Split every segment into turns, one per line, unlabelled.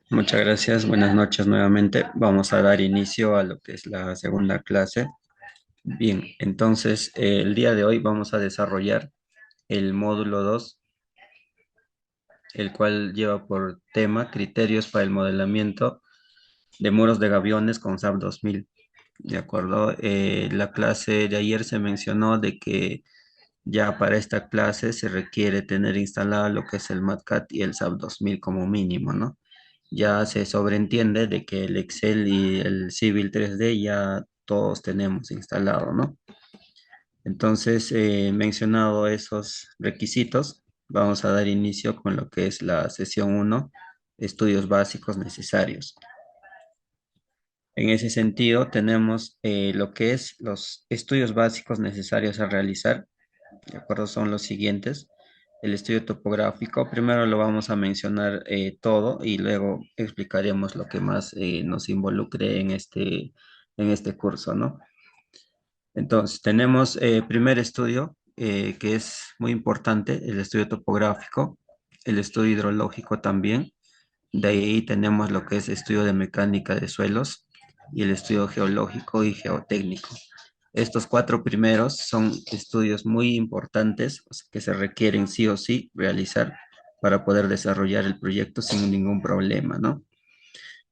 Muchas gracias, buenas noches nuevamente. Vamos a dar inicio a lo que es la segunda clase. Bien, entonces el día de hoy vamos a desarrollar el módulo 2, el cual lleva por tema criterios para el modelamiento de muros de gaviones con SAP 2000. ¿De acuerdo? La clase de ayer se mencionó de que ya para esta clase se requiere tener instalado lo que es el MATCAD y el SAP 2000 como mínimo, ¿no? Ya se sobreentiende de que el Excel y el Civil 3D ya todos tenemos instalado, ¿no? Entonces, mencionado esos requisitos, vamos a dar inicio con lo que es la sesión uno, estudios básicos necesarios. En ese sentido, tenemos lo que es los estudios básicos necesarios a realizar. ¿De acuerdo? Son los siguientes. El estudio topográfico, primero lo vamos a mencionar todo y luego explicaremos lo que más nos involucre en este curso, ¿no? Entonces, tenemos primer estudio, que es muy importante, el estudio topográfico, el estudio hidrológico también. De ahí tenemos lo que es estudio de mecánica de suelos y el estudio geológico y geotécnico. Estos cuatro primeros son estudios muy importantes, o sea, que se requieren sí o sí realizar para poder desarrollar el proyecto sin ningún problema, ¿no?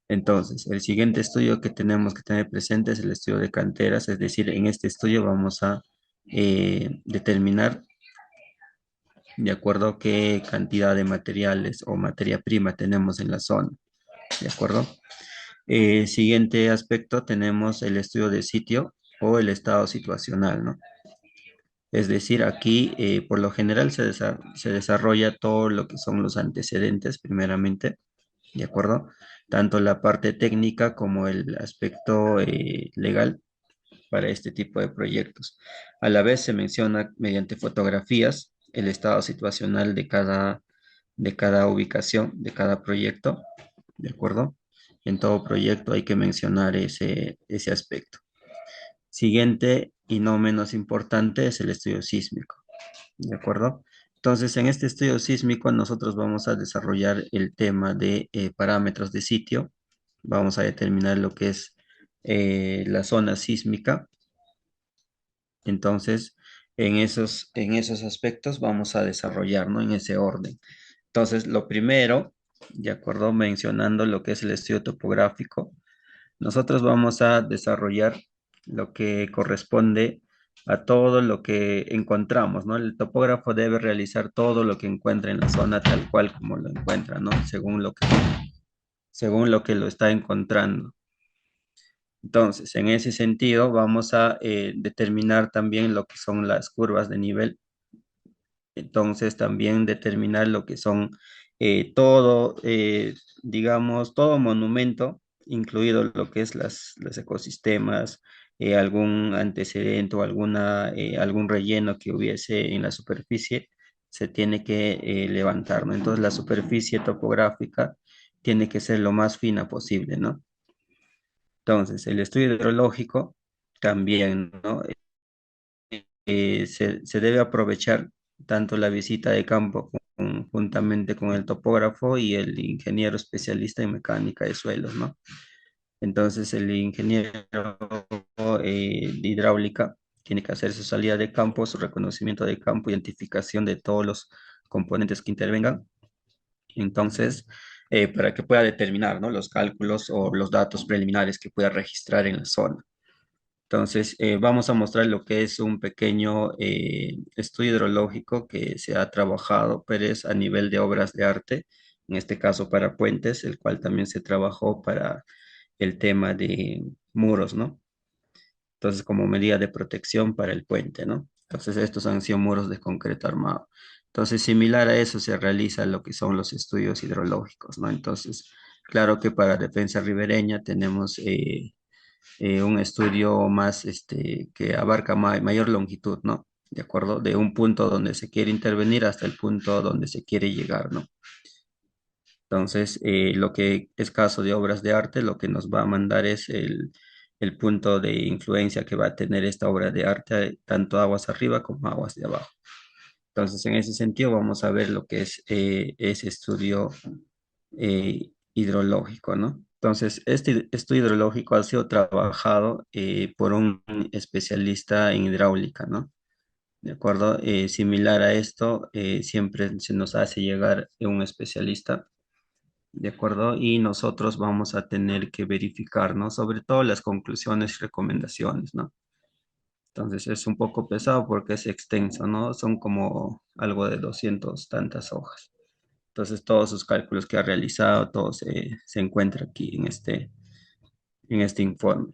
Entonces, el siguiente estudio que tenemos que tener presente es el estudio de canteras, es decir, en este estudio vamos a determinar de acuerdo a qué cantidad de materiales o materia prima tenemos en la zona, ¿de acuerdo? Siguiente aspecto, tenemos el estudio de sitio o el estado situacional, ¿no? Es decir, aquí por lo general se desarrolla todo lo que son los antecedentes, primeramente, ¿de acuerdo? Tanto la parte técnica como el aspecto legal para este tipo de proyectos. A la vez se menciona mediante fotografías el estado situacional de cada ubicación, de cada proyecto, ¿de acuerdo? En todo proyecto hay que mencionar ese aspecto. Siguiente y no menos importante es el estudio sísmico, ¿de acuerdo? Entonces, en este estudio sísmico nosotros vamos a desarrollar el tema de parámetros de sitio, vamos a determinar lo que es la zona sísmica. Entonces, en esos aspectos vamos a desarrollar, ¿no? En ese orden. Entonces, lo primero, de acuerdo, mencionando lo que es el estudio topográfico, nosotros vamos a desarrollar lo que corresponde a todo lo que encontramos, ¿no? El topógrafo debe realizar todo lo que encuentra en la zona tal cual como lo encuentra, ¿no? Según lo que lo está encontrando. Entonces, en ese sentido, vamos a determinar también lo que son las curvas de nivel. Entonces, también determinar lo que son todo, digamos, todo monumento, incluido lo que es los ecosistemas, algún antecedente o algún relleno que hubiese en la superficie, se tiene que levantar, ¿no? Entonces, la superficie topográfica tiene que ser lo más fina posible, ¿no? Entonces, el estudio hidrológico también, ¿no? Se debe aprovechar tanto la visita de campo juntamente con el topógrafo y el ingeniero especialista en mecánica de suelos, ¿no? Entonces, el ingeniero de hidráulica tiene que hacer su salida de campo, su reconocimiento de campo, identificación de todos los componentes que intervengan. Entonces, para que pueda determinar, ¿no? Los cálculos o los datos preliminares que pueda registrar en la zona. Entonces, vamos a mostrar lo que es un pequeño estudio hidrológico que se ha trabajado, pero es a nivel de obras de arte, en este caso para puentes, el cual también se trabajó para el tema de muros, ¿no? Entonces, como medida de protección para el puente, ¿no? Entonces, estos han sido muros de concreto armado. Entonces, similar a eso se realiza lo que son los estudios hidrológicos, ¿no? Entonces, claro que para defensa ribereña tenemos un estudio más, que abarca mayor longitud, ¿no? De acuerdo, de un punto donde se quiere intervenir hasta el punto donde se quiere llegar, ¿no? Entonces, lo que es caso de obras de arte, lo que nos va a mandar es el punto de influencia que va a tener esta obra de arte, tanto aguas arriba como aguas de abajo. Entonces, en ese sentido, vamos a ver lo que es ese estudio hidrológico, ¿no? Entonces, este estudio hidrológico ha sido trabajado por un especialista en hidráulica, ¿no? ¿De acuerdo? Similar a esto, siempre se nos hace llegar un especialista, ¿de acuerdo? Y nosotros vamos a tener que verificar, ¿no? Sobre todo las conclusiones y recomendaciones, ¿no? Entonces es un poco pesado porque es extenso, ¿no? Son como algo de 200 tantas hojas. Entonces todos sus cálculos que ha realizado, todo se encuentra aquí en este informe.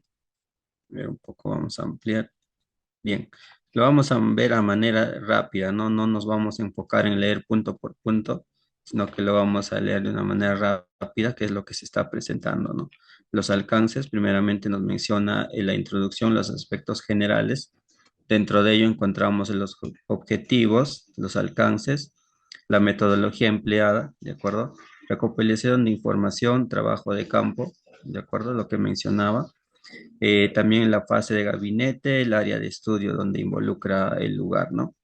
A ver, un poco vamos a ampliar. Bien, lo vamos a ver a manera rápida, ¿no? No nos vamos a enfocar en leer punto por punto, sino que lo vamos a leer de una manera rápida, que es lo que se está presentando, ¿no? Los alcances, primeramente nos menciona en la introducción los aspectos generales. Dentro de ello encontramos los objetivos, los alcances, la metodología empleada, ¿de acuerdo? Recopilación de información, trabajo de campo, ¿de acuerdo? Lo que mencionaba también la fase de gabinete, el área de estudio donde involucra el lugar, ¿no?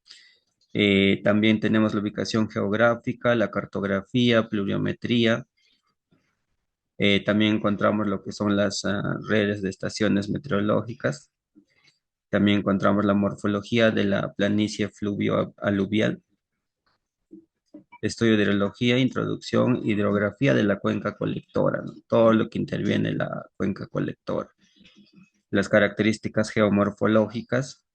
También tenemos la ubicación geográfica, la cartografía, pluviometría. También encontramos lo que son las redes de estaciones meteorológicas. También encontramos la morfología de la planicie fluvio-aluvial, estudio de hidrología, introducción, hidrografía de la cuenca colectora, ¿no? Todo lo que interviene en la cuenca colectora. Las características geomorfológicas,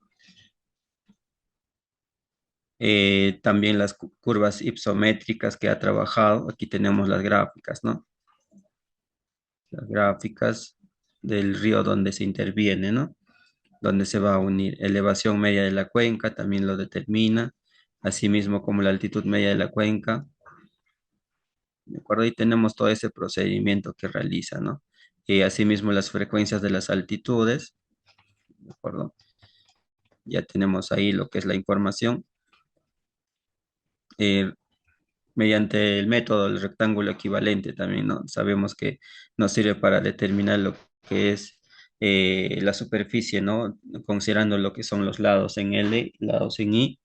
también las curvas ipsométricas que ha trabajado. Aquí tenemos las gráficas, ¿no? Las gráficas del río donde se interviene, ¿no? Donde se va a unir. Elevación media de la cuenca también lo determina, asimismo como la altitud media de la cuenca. ¿De acuerdo? Y tenemos todo ese procedimiento que realiza, ¿no? Y asimismo las frecuencias de las altitudes, ¿de acuerdo? Ya tenemos ahí lo que es la información. Eh, Mediante el método del rectángulo equivalente también, ¿no? Sabemos que nos sirve para determinar lo que es la superficie, ¿no? Considerando lo que son los lados en L, lados en I,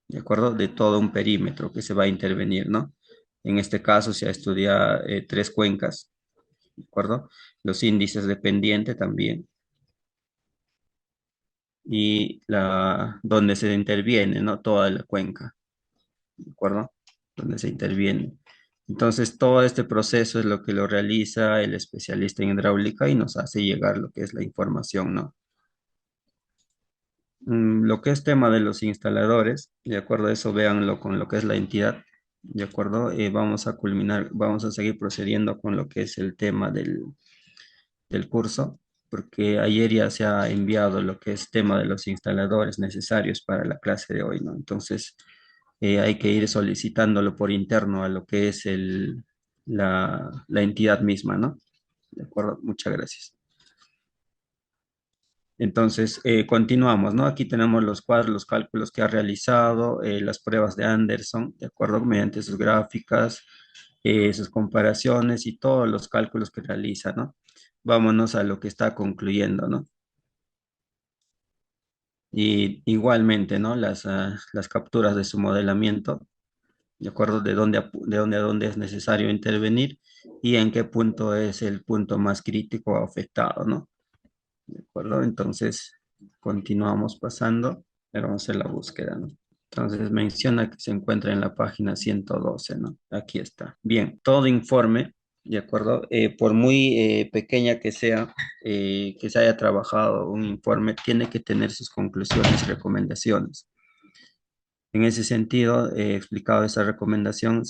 ¿de acuerdo? De todo un perímetro que se va a intervenir, ¿no? En este caso se estudia tres cuencas, ¿de acuerdo? Los índices de pendiente también y donde se interviene, ¿no? Toda la cuenca. ¿De acuerdo? Donde se interviene. Entonces, todo este proceso es lo que lo realiza el especialista en hidráulica y nos hace llegar lo que es la información, ¿no? Lo que es tema de los instaladores, de acuerdo a eso, véanlo con lo que es la entidad, de acuerdo. Vamos a culminar, vamos a seguir procediendo con lo que es el tema del curso, porque ayer ya se ha enviado lo que es tema de los instaladores necesarios para la clase de hoy, ¿no? Entonces, hay que ir solicitándolo por interno a lo que es la entidad misma, ¿no? De acuerdo, muchas gracias. Entonces, continuamos, ¿no? Aquí tenemos los cuadros, los cálculos que ha realizado, las pruebas de Anderson, de acuerdo, mediante sus gráficas, sus comparaciones y todos los cálculos que realiza, ¿no? Vámonos a lo que está concluyendo, ¿no? Y igualmente, ¿no? Las capturas de su modelamiento, ¿de acuerdo? De dónde es necesario intervenir y en qué punto es el punto más crítico o afectado, ¿no? ¿De acuerdo? Entonces, continuamos pasando, pero vamos a hacer la búsqueda, ¿no? Entonces menciona que se encuentra en la página 112, ¿no? Aquí está. Bien, todo informe, ¿de acuerdo? Por muy pequeña que se haya trabajado un informe, tiene que tener sus conclusiones y recomendaciones. En ese sentido, explicado esa recomendación,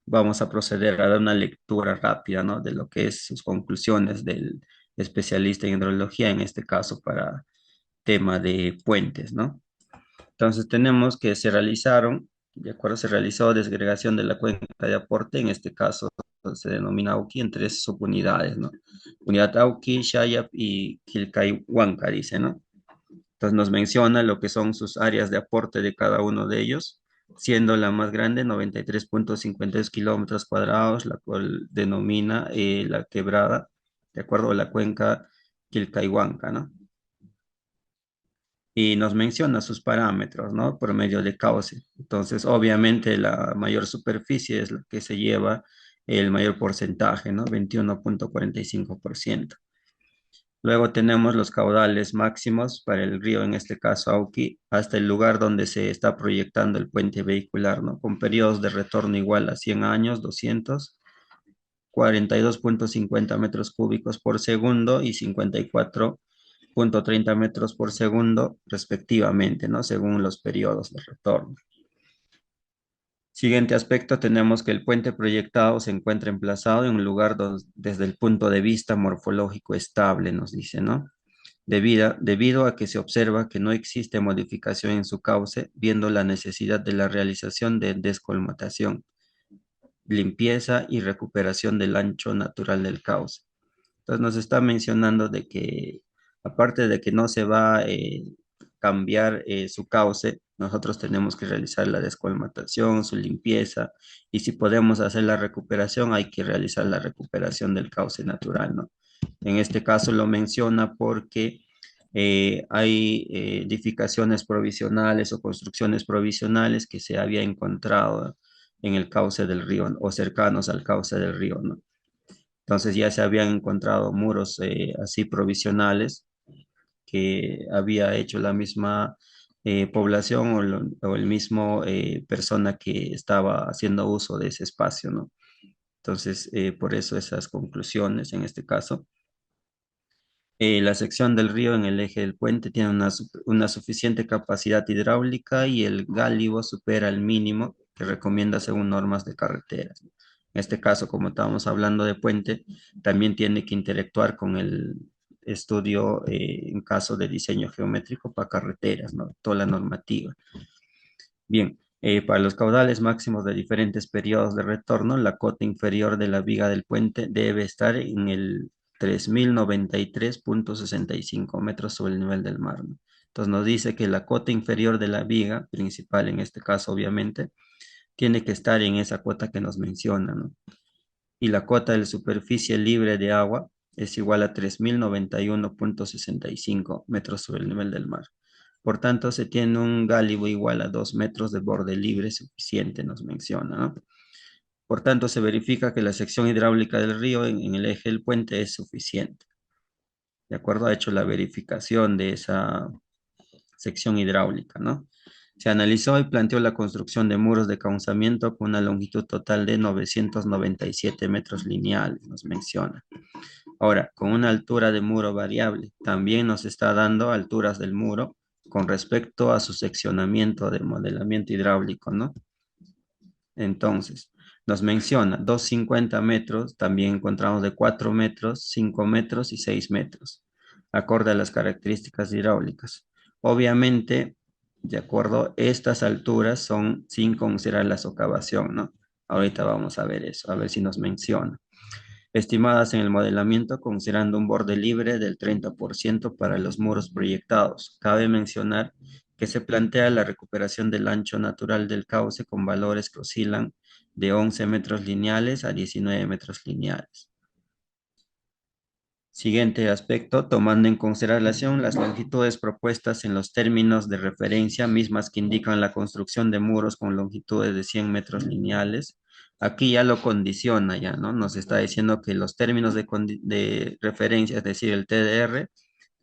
vamos a proceder a dar una lectura rápida, ¿no? De lo que es sus conclusiones del especialista en hidrología, en este caso para tema de puentes, ¿no? Entonces tenemos que se realizaron, de acuerdo, se realizó desagregación de la cuenca de aporte, en este caso se denomina Auki en tres subunidades, ¿no? Unidad Auki, Shayap y Quilcayhuanca, dice, ¿no? Entonces nos menciona lo que son sus áreas de aporte de cada uno de ellos, siendo la más grande 93,52 kilómetros cuadrados, la cual denomina la quebrada, ¿de acuerdo? La cuenca Quilcaihuanca, ¿no? Y nos menciona sus parámetros, ¿no? Por medio de cauce. Entonces, obviamente, la mayor superficie es la que se lleva el mayor porcentaje, ¿no? 21,45%. Luego tenemos los caudales máximos para el río, en este caso Auqui, hasta el lugar donde se está proyectando el puente vehicular, ¿no? Con periodos de retorno igual a 100 años, 242,50 metros cúbicos por segundo y 54,30 metros por segundo, respectivamente, ¿no? Según los periodos de retorno. Siguiente aspecto, tenemos que el puente proyectado se encuentra emplazado en un lugar desde el punto de vista morfológico estable, nos dice, ¿no? Debido a que se observa que no existe modificación en su cauce, viendo la necesidad de la realización de descolmatación, limpieza y recuperación del ancho natural del cauce. Entonces nos está mencionando de que aparte de que no se va a cambiar su cauce, nosotros tenemos que realizar la descolmatación, su limpieza, y si podemos hacer la recuperación, hay que realizar la recuperación del cauce natural, ¿no? En este caso lo menciona porque hay edificaciones provisionales o construcciones provisionales que se había encontrado en el cauce del río o cercanos al cauce del río, ¿no? Entonces ya se habían encontrado muros así provisionales que había hecho la misma población o el mismo persona que estaba haciendo uso de ese espacio, ¿no? Entonces, por eso esas conclusiones en este caso. La sección del río en el eje del puente tiene una suficiente capacidad hidráulica y el gálibo supera el mínimo que recomienda según normas de carreteras. En este caso, como estábamos hablando de puente, también tiene que interactuar con el estudio en caso de diseño geométrico para carreteras, ¿no? Toda la normativa. Bien, para los caudales máximos de diferentes periodos de retorno, la cota inferior de la viga del puente debe estar en el 3.093,65 metros sobre el nivel del mar, ¿no? Entonces nos dice que la cota inferior de la viga, principal en este caso obviamente, tiene que estar en esa cota que nos menciona, ¿no? Y la cota de la superficie libre de agua es igual a 3.091,65 metros sobre el nivel del mar. Por tanto, se tiene un gálibo igual a 2 metros de borde libre suficiente, nos menciona, ¿no? Por tanto, se verifica que la sección hidráulica del río en el eje del puente es suficiente. ¿De acuerdo? Ha hecho la verificación de esa sección hidráulica, ¿no? Se analizó y planteó la construcción de muros de cauzamiento con una longitud total de 997 metros lineales, nos menciona. Ahora, con una altura de muro variable, también nos está dando alturas del muro con respecto a su seccionamiento de modelamiento hidráulico, ¿no? Entonces, nos menciona 250 metros, también encontramos de 4 metros, 5 metros y 6 metros, acorde a las características hidráulicas. Obviamente, de acuerdo, estas alturas son sin considerar la socavación, ¿no? Ahorita vamos a ver eso, a ver si nos menciona. Estimadas en el modelamiento considerando un borde libre del 30% para los muros proyectados. Cabe mencionar que se plantea la recuperación del ancho natural del cauce con valores que oscilan de 11 metros lineales a 19 metros lineales. Siguiente aspecto, tomando en consideración las longitudes propuestas en los términos de referencia, mismas que indican la construcción de muros con longitudes de 100 metros lineales. Aquí ya lo condiciona, ya, ¿no? Nos está diciendo que los términos de referencia, es decir, el TDR,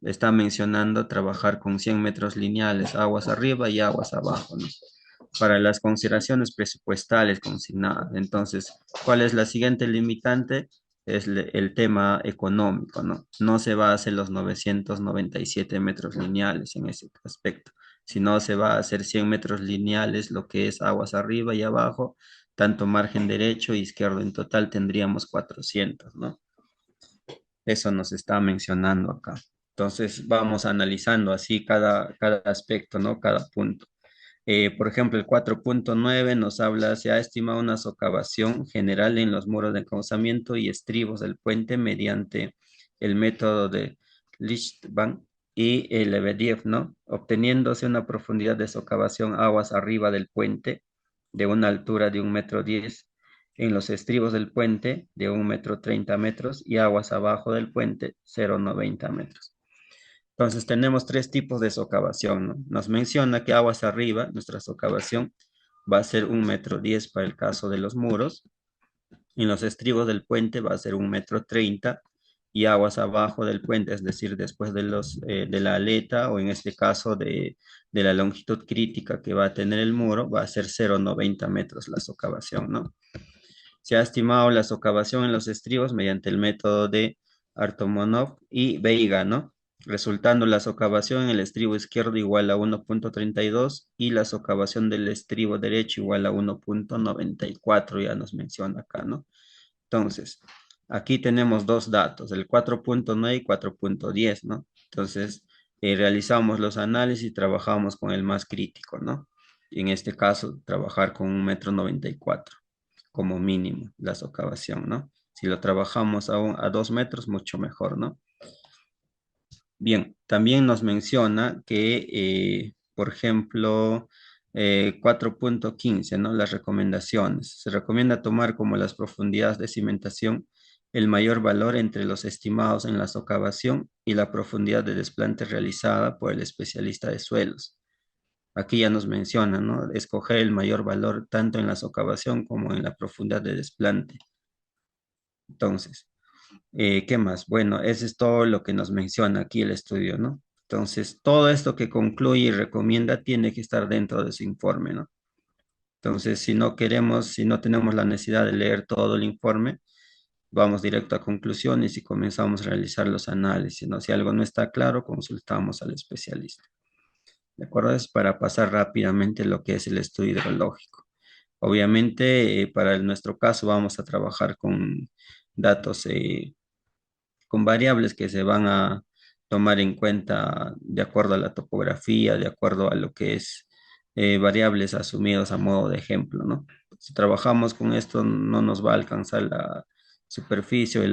está mencionando trabajar con 100 metros lineales, aguas arriba y aguas abajo, ¿no? Para las consideraciones presupuestales consignadas. Entonces, ¿cuál es la siguiente limitante? Es el tema económico, ¿no? No se va a hacer los 997 metros lineales en ese aspecto, sino se va a hacer 100 metros lineales, lo que es aguas arriba y abajo, tanto margen derecho e izquierdo. En total tendríamos 400, ¿no? Eso nos está mencionando acá. Entonces, vamos analizando así cada aspecto, ¿no? Cada punto. Por ejemplo, el 4.9 nos habla, se ha estimado una socavación general en los muros de encauzamiento y estribos del puente mediante el método de Lichtbank y el Lebedev, ¿no? Obteniéndose una profundidad de socavación aguas arriba del puente de una altura de 1,10 m en los estribos del puente de 1,30 m y aguas abajo del puente 0,90 m. Entonces tenemos tres tipos de socavación, ¿no? Nos menciona que aguas arriba, nuestra socavación va a ser 1,10 m para el caso de los muros. En los estribos del puente va a ser 1,30 m y aguas abajo del puente, es decir, después de la aleta o en este caso de la longitud crítica que va a tener el muro, va a ser 0,90 m la socavación, ¿no? Se ha estimado la socavación en los estribos mediante el método de Artomonov y Veiga, ¿no? Resultando la socavación en el estribo izquierdo igual a 1,32 y la socavación del estribo derecho igual a 1,94, ya nos menciona acá, ¿no? Entonces, aquí tenemos dos datos, el 4,9 y 4,10, ¿no? Entonces, realizamos los análisis y trabajamos con el más crítico, ¿no? Y en este caso, trabajar con 1,94 m como mínimo, la socavación, ¿no? Si lo trabajamos a 2 metros, mucho mejor, ¿no? Bien, también nos menciona que, por ejemplo, 4,15, ¿no? Las recomendaciones. Se recomienda tomar como las profundidades de cimentación el mayor valor entre los estimados en la socavación y la profundidad de desplante realizada por el especialista de suelos. Aquí ya nos menciona, ¿no? Escoger el mayor valor tanto en la socavación como en la profundidad de desplante. Entonces, ¿qué más? Bueno, eso es todo lo que nos menciona aquí el estudio, ¿no? Entonces, todo esto que concluye y recomienda tiene que estar dentro de su informe, ¿no? Entonces, si no queremos, si no tenemos la necesidad de leer todo el informe, vamos directo a conclusiones y comenzamos a realizar los análisis, ¿no? Si algo no está claro, consultamos al especialista. ¿De acuerdo? Es para pasar rápidamente lo que es el estudio hidrológico. Obviamente, para nuestro caso vamos a trabajar con datos, con variables que se van a tomar en cuenta de acuerdo a la topografía, de acuerdo a lo que es variables asumidos a modo de ejemplo, ¿no? Si trabajamos con esto, no nos va a alcanzar la superficie o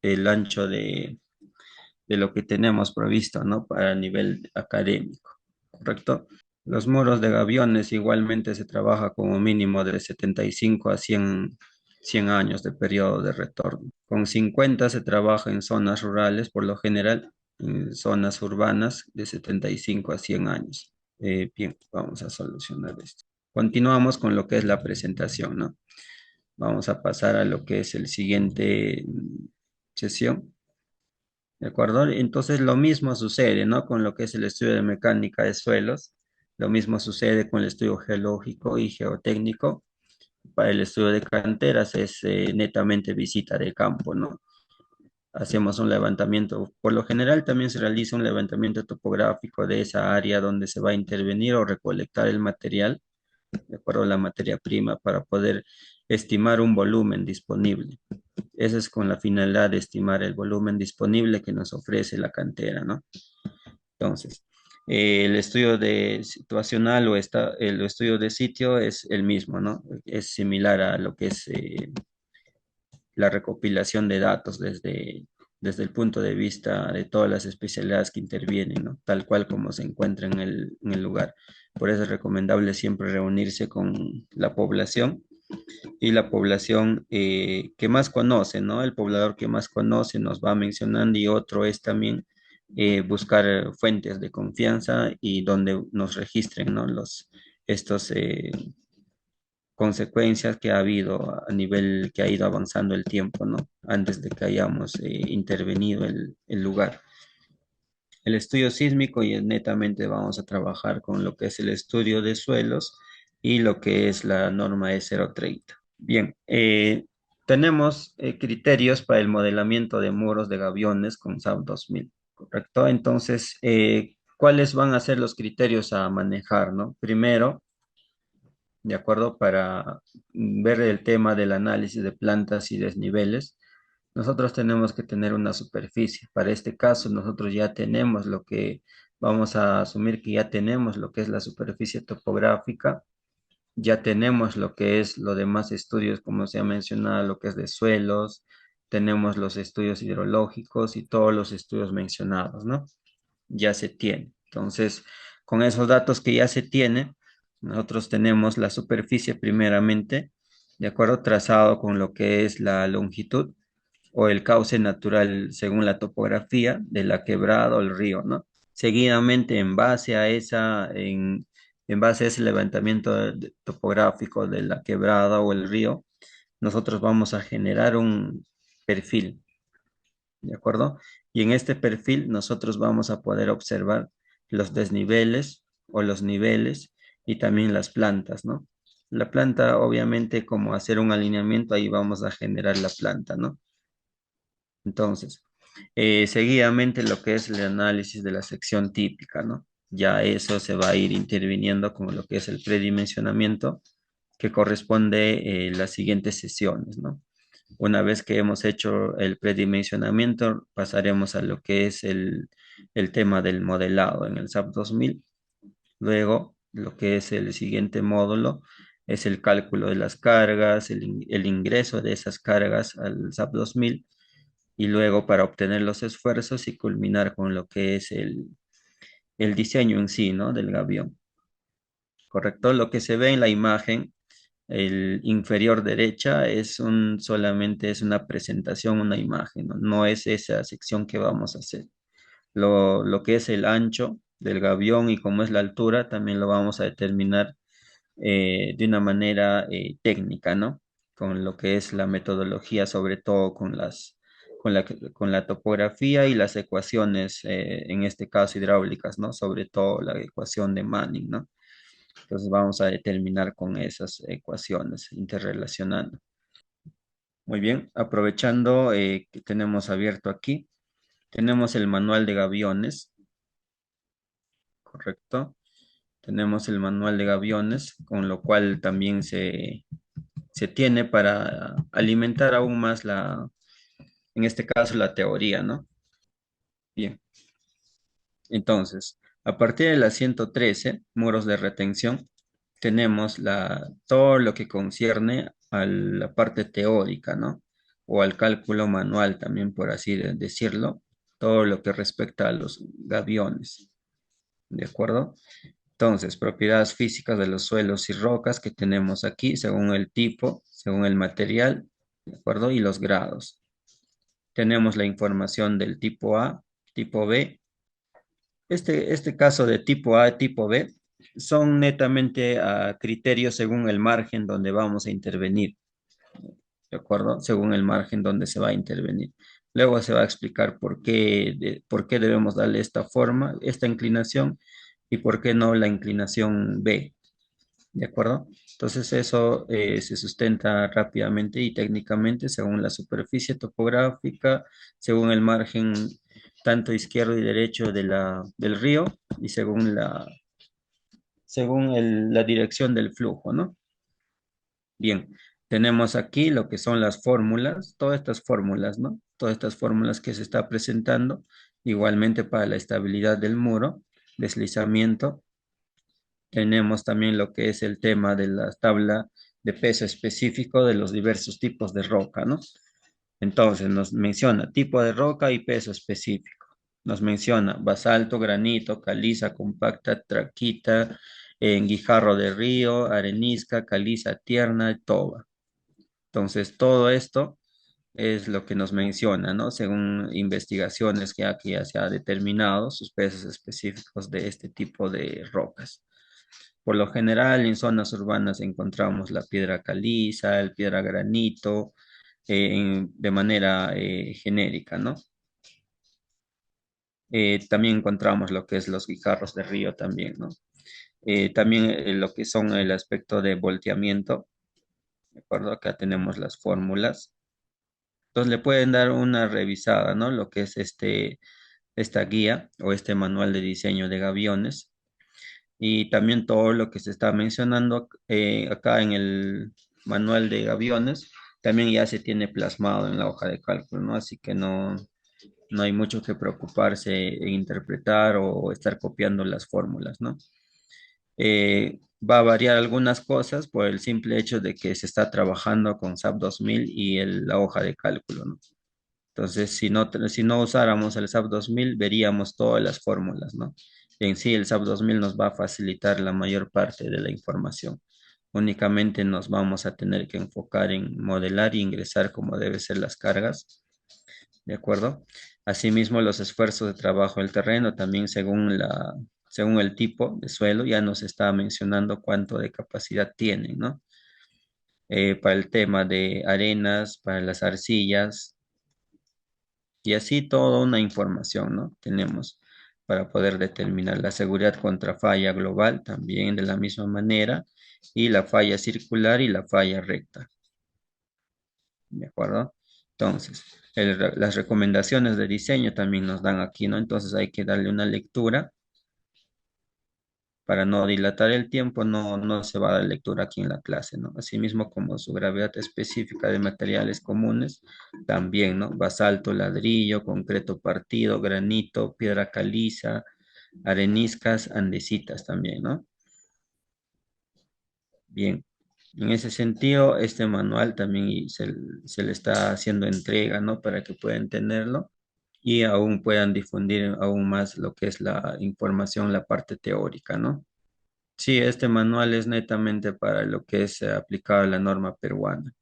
el ancho de lo que tenemos previsto, ¿no? Para nivel académico, ¿correcto? Los muros de gaviones igualmente se trabaja como mínimo de 75 a 100 años de periodo de retorno. Con 50 se trabaja en zonas rurales, por lo general, en zonas urbanas de 75 a 100 años. Bien, vamos a solucionar esto. Continuamos con lo que es la presentación, ¿no? Vamos a pasar a lo que es el siguiente sesión. ¿De acuerdo? Entonces lo mismo sucede, ¿no? Con lo que es el estudio de mecánica de suelos. Lo mismo sucede con el estudio geológico y geotécnico. Para el estudio de canteras es netamente visita de campo, ¿no? Hacemos un levantamiento. Por lo general también se realiza un levantamiento topográfico de esa área donde se va a intervenir o recolectar el material, de acuerdo a la materia prima, para poder estimar un volumen disponible. Eso es con la finalidad de estimar el volumen disponible que nos ofrece la cantera, ¿no? Entonces, el estudio de situacional el estudio de sitio es el mismo, ¿no? Es similar a lo que es la recopilación de datos desde el punto de vista de todas las especialidades que intervienen, ¿no? Tal cual como se encuentra en el lugar. Por eso es recomendable siempre reunirse con la población y la población que más conoce, ¿no? El poblador que más conoce nos va mencionando y otro es también buscar fuentes de confianza y donde nos registren, ¿no? Estos consecuencias que ha habido a nivel que ha ido avanzando el tiempo, ¿no? Antes de que hayamos intervenido el lugar. El estudio sísmico y netamente vamos a trabajar con lo que es el estudio de suelos y lo que es la norma E030. Bien, tenemos criterios para el modelamiento de muros de gaviones con SAP 2000, ¿correcto? Entonces, ¿cuáles van a ser los criterios a manejar, no? Primero, de acuerdo, para ver el tema del análisis de plantas y desniveles, nosotros tenemos que tener una superficie. Para este caso, nosotros ya tenemos lo que, vamos a asumir que ya tenemos lo que es la superficie topográfica, ya tenemos lo que es los demás estudios, como se ha mencionado, lo que es de suelos, tenemos los estudios hidrológicos y todos los estudios mencionados, ¿no? Ya se tiene. Entonces, con esos datos que ya se tiene, nosotros tenemos la superficie primeramente ¿de acuerdo? Trazado con lo que es la longitud o el cauce natural según la topografía de la quebrada o el río, ¿no? Seguidamente, en base a ese levantamiento topográfico de la quebrada o el río, nosotros vamos a generar un perfil, ¿de acuerdo? Y en este perfil nosotros vamos a poder observar los desniveles o los niveles y también las plantas, ¿no? La planta, obviamente, como hacer un alineamiento, ahí vamos a generar la planta, ¿no? Entonces, seguidamente lo que es el análisis de la sección típica, ¿no? Ya eso se va a ir interviniendo con lo que es el predimensionamiento, que corresponde las siguientes sesiones, ¿no? Una vez que hemos hecho el predimensionamiento, pasaremos a lo que es el tema del modelado en el SAP 2000. Luego, lo que es el siguiente módulo es el cálculo de las cargas, el ingreso de esas cargas al SAP 2000 y luego para obtener los esfuerzos y culminar con lo que es el diseño en sí, ¿no? Del gavión, ¿correcto? Lo que se ve en la imagen, el inferior derecha, solamente es una presentación, una imagen, ¿no? No es esa sección que vamos a hacer. Lo que es el ancho del gavión y cómo es la altura, también lo vamos a determinar de una manera técnica, ¿no? Con lo que es la metodología, sobre todo con la topografía y las ecuaciones, en este caso hidráulicas, ¿no? Sobre todo la ecuación de Manning, ¿no? Entonces vamos a determinar con esas ecuaciones, interrelacionando. Muy bien, aprovechando que tenemos abierto aquí, tenemos el manual de gaviones, ¿correcto? Tenemos el manual de gaviones, con lo cual también se tiene para alimentar aún más en este caso, la teoría, ¿no? Bien, entonces, a partir de la 113 muros de retención, tenemos todo lo que concierne a la parte teórica, ¿no? O al cálculo manual también, por así decirlo, todo lo que respecta a los gaviones, ¿de acuerdo? Entonces, propiedades físicas de los suelos y rocas que tenemos aquí, según el tipo, según el material, ¿de acuerdo? Y los grados. Tenemos la información del tipo A, tipo B. Este caso de tipo A, tipo B, son netamente a criterios según el margen donde vamos a intervenir, ¿de acuerdo? Según el margen donde se va a intervenir. Luego se va a explicar por qué debemos darle esta forma, esta inclinación, y por qué no la inclinación B, ¿de acuerdo? Entonces eso se sustenta rápidamente y técnicamente según la superficie topográfica, según el margen tanto izquierdo y derecho del río y según la dirección del flujo, ¿no? Bien, tenemos aquí lo que son las fórmulas, todas estas fórmulas, ¿no? Todas estas fórmulas que se está presentando, igualmente para la estabilidad del muro, deslizamiento. Tenemos también lo que es el tema de la tabla de peso específico de los diversos tipos de roca, ¿no? Entonces nos menciona tipo de roca y peso específico. Nos menciona basalto, granito, caliza, compacta, traquita, guijarro de río, arenisca, caliza tierna, toba. Entonces todo esto es lo que nos menciona, ¿no? Según investigaciones que aquí ya se ha determinado, sus pesos específicos de este tipo de rocas. Por lo general, en zonas urbanas encontramos la piedra caliza, el piedra granito, de manera genérica, ¿no? También encontramos lo que es los guijarros de río también, ¿no? También lo que son el aspecto de volteamiento, ¿de acuerdo? Acá tenemos las fórmulas. Entonces le pueden dar una revisada, ¿no? Lo que es esta guía o este manual de diseño de gaviones y también todo lo que se está mencionando acá en el manual de aviones, también ya se tiene plasmado en la hoja de cálculo, ¿no? Así que no hay mucho que preocuparse en interpretar o estar copiando las fórmulas, ¿no? Va a variar algunas cosas por el simple hecho de que se está trabajando con SAP 2000 y la hoja de cálculo, ¿no? Entonces, si no usáramos el SAP 2000, veríamos todas las fórmulas, ¿no? En sí, el SAP 2000 nos va a facilitar la mayor parte de la información. Únicamente nos vamos a tener que enfocar en modelar y ingresar como deben ser las cargas, ¿de acuerdo? Asimismo, los esfuerzos de trabajo del terreno también según el tipo de suelo, ya nos está mencionando cuánto de capacidad tienen, ¿no? Para el tema de arenas, para las arcillas, y así toda una información, ¿no? Tenemos para poder determinar la seguridad contra falla global también de la misma manera y la falla circular y la falla recta, ¿de acuerdo? Entonces, las recomendaciones de diseño también nos dan aquí, ¿no? Entonces hay que darle una lectura para no dilatar el tiempo, no se va a dar lectura aquí en la clase, ¿no? Asimismo, como su gravedad específica de materiales comunes, también, ¿no? Basalto, ladrillo, concreto partido, granito, piedra caliza, areniscas, andesitas también, ¿no? Bien, en ese sentido, este manual también se le está haciendo entrega, ¿no? Para que puedan tenerlo y aún puedan difundir aún más lo que es la información, la parte teórica, ¿no? Sí, este manual es netamente para lo que es aplicado a la norma peruana.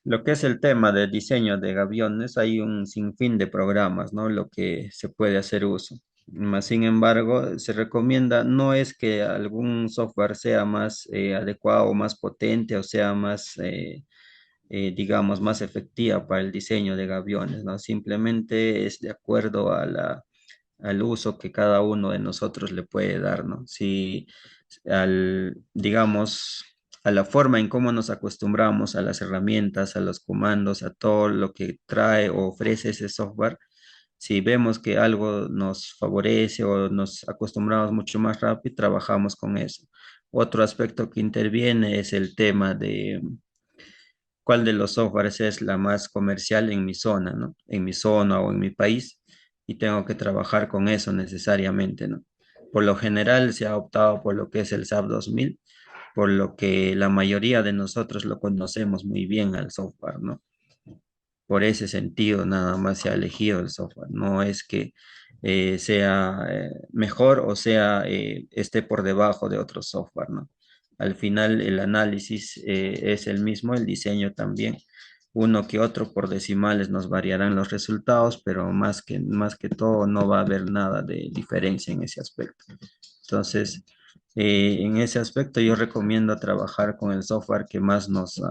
Lo que es el tema de diseño de gaviones, hay un sinfín de programas, ¿no? Lo que se puede hacer uso. Más sin embargo, se recomienda, no es que algún software sea más adecuado o más potente o sea más, digamos, más efectiva para el diseño de gaviones, ¿no? Simplemente es de acuerdo a al uso que cada uno de nosotros le puede dar, ¿no? Si digamos, a la forma en cómo nos acostumbramos a las herramientas, a los comandos, a todo lo que trae o ofrece ese software, si vemos que algo nos favorece o nos acostumbramos mucho más rápido, trabajamos con eso. Otro aspecto que interviene es el tema de cuál de los softwares es la más comercial en mi zona, ¿no? En mi zona o en mi país, y tengo que trabajar con eso necesariamente, ¿no? Por lo general se ha optado por lo que es el SAP 2000, por lo que la mayoría de nosotros lo conocemos muy bien al software, ¿no? Por ese sentido nada más se ha elegido el software. No es que sea mejor o sea esté por debajo de otro software, ¿no? Al final el análisis es el mismo, el diseño también. Uno que otro por decimales nos variarán los resultados, pero más que todo no va a haber nada de diferencia en ese aspecto. Entonces, en ese aspecto yo recomiendo trabajar con el software que más nos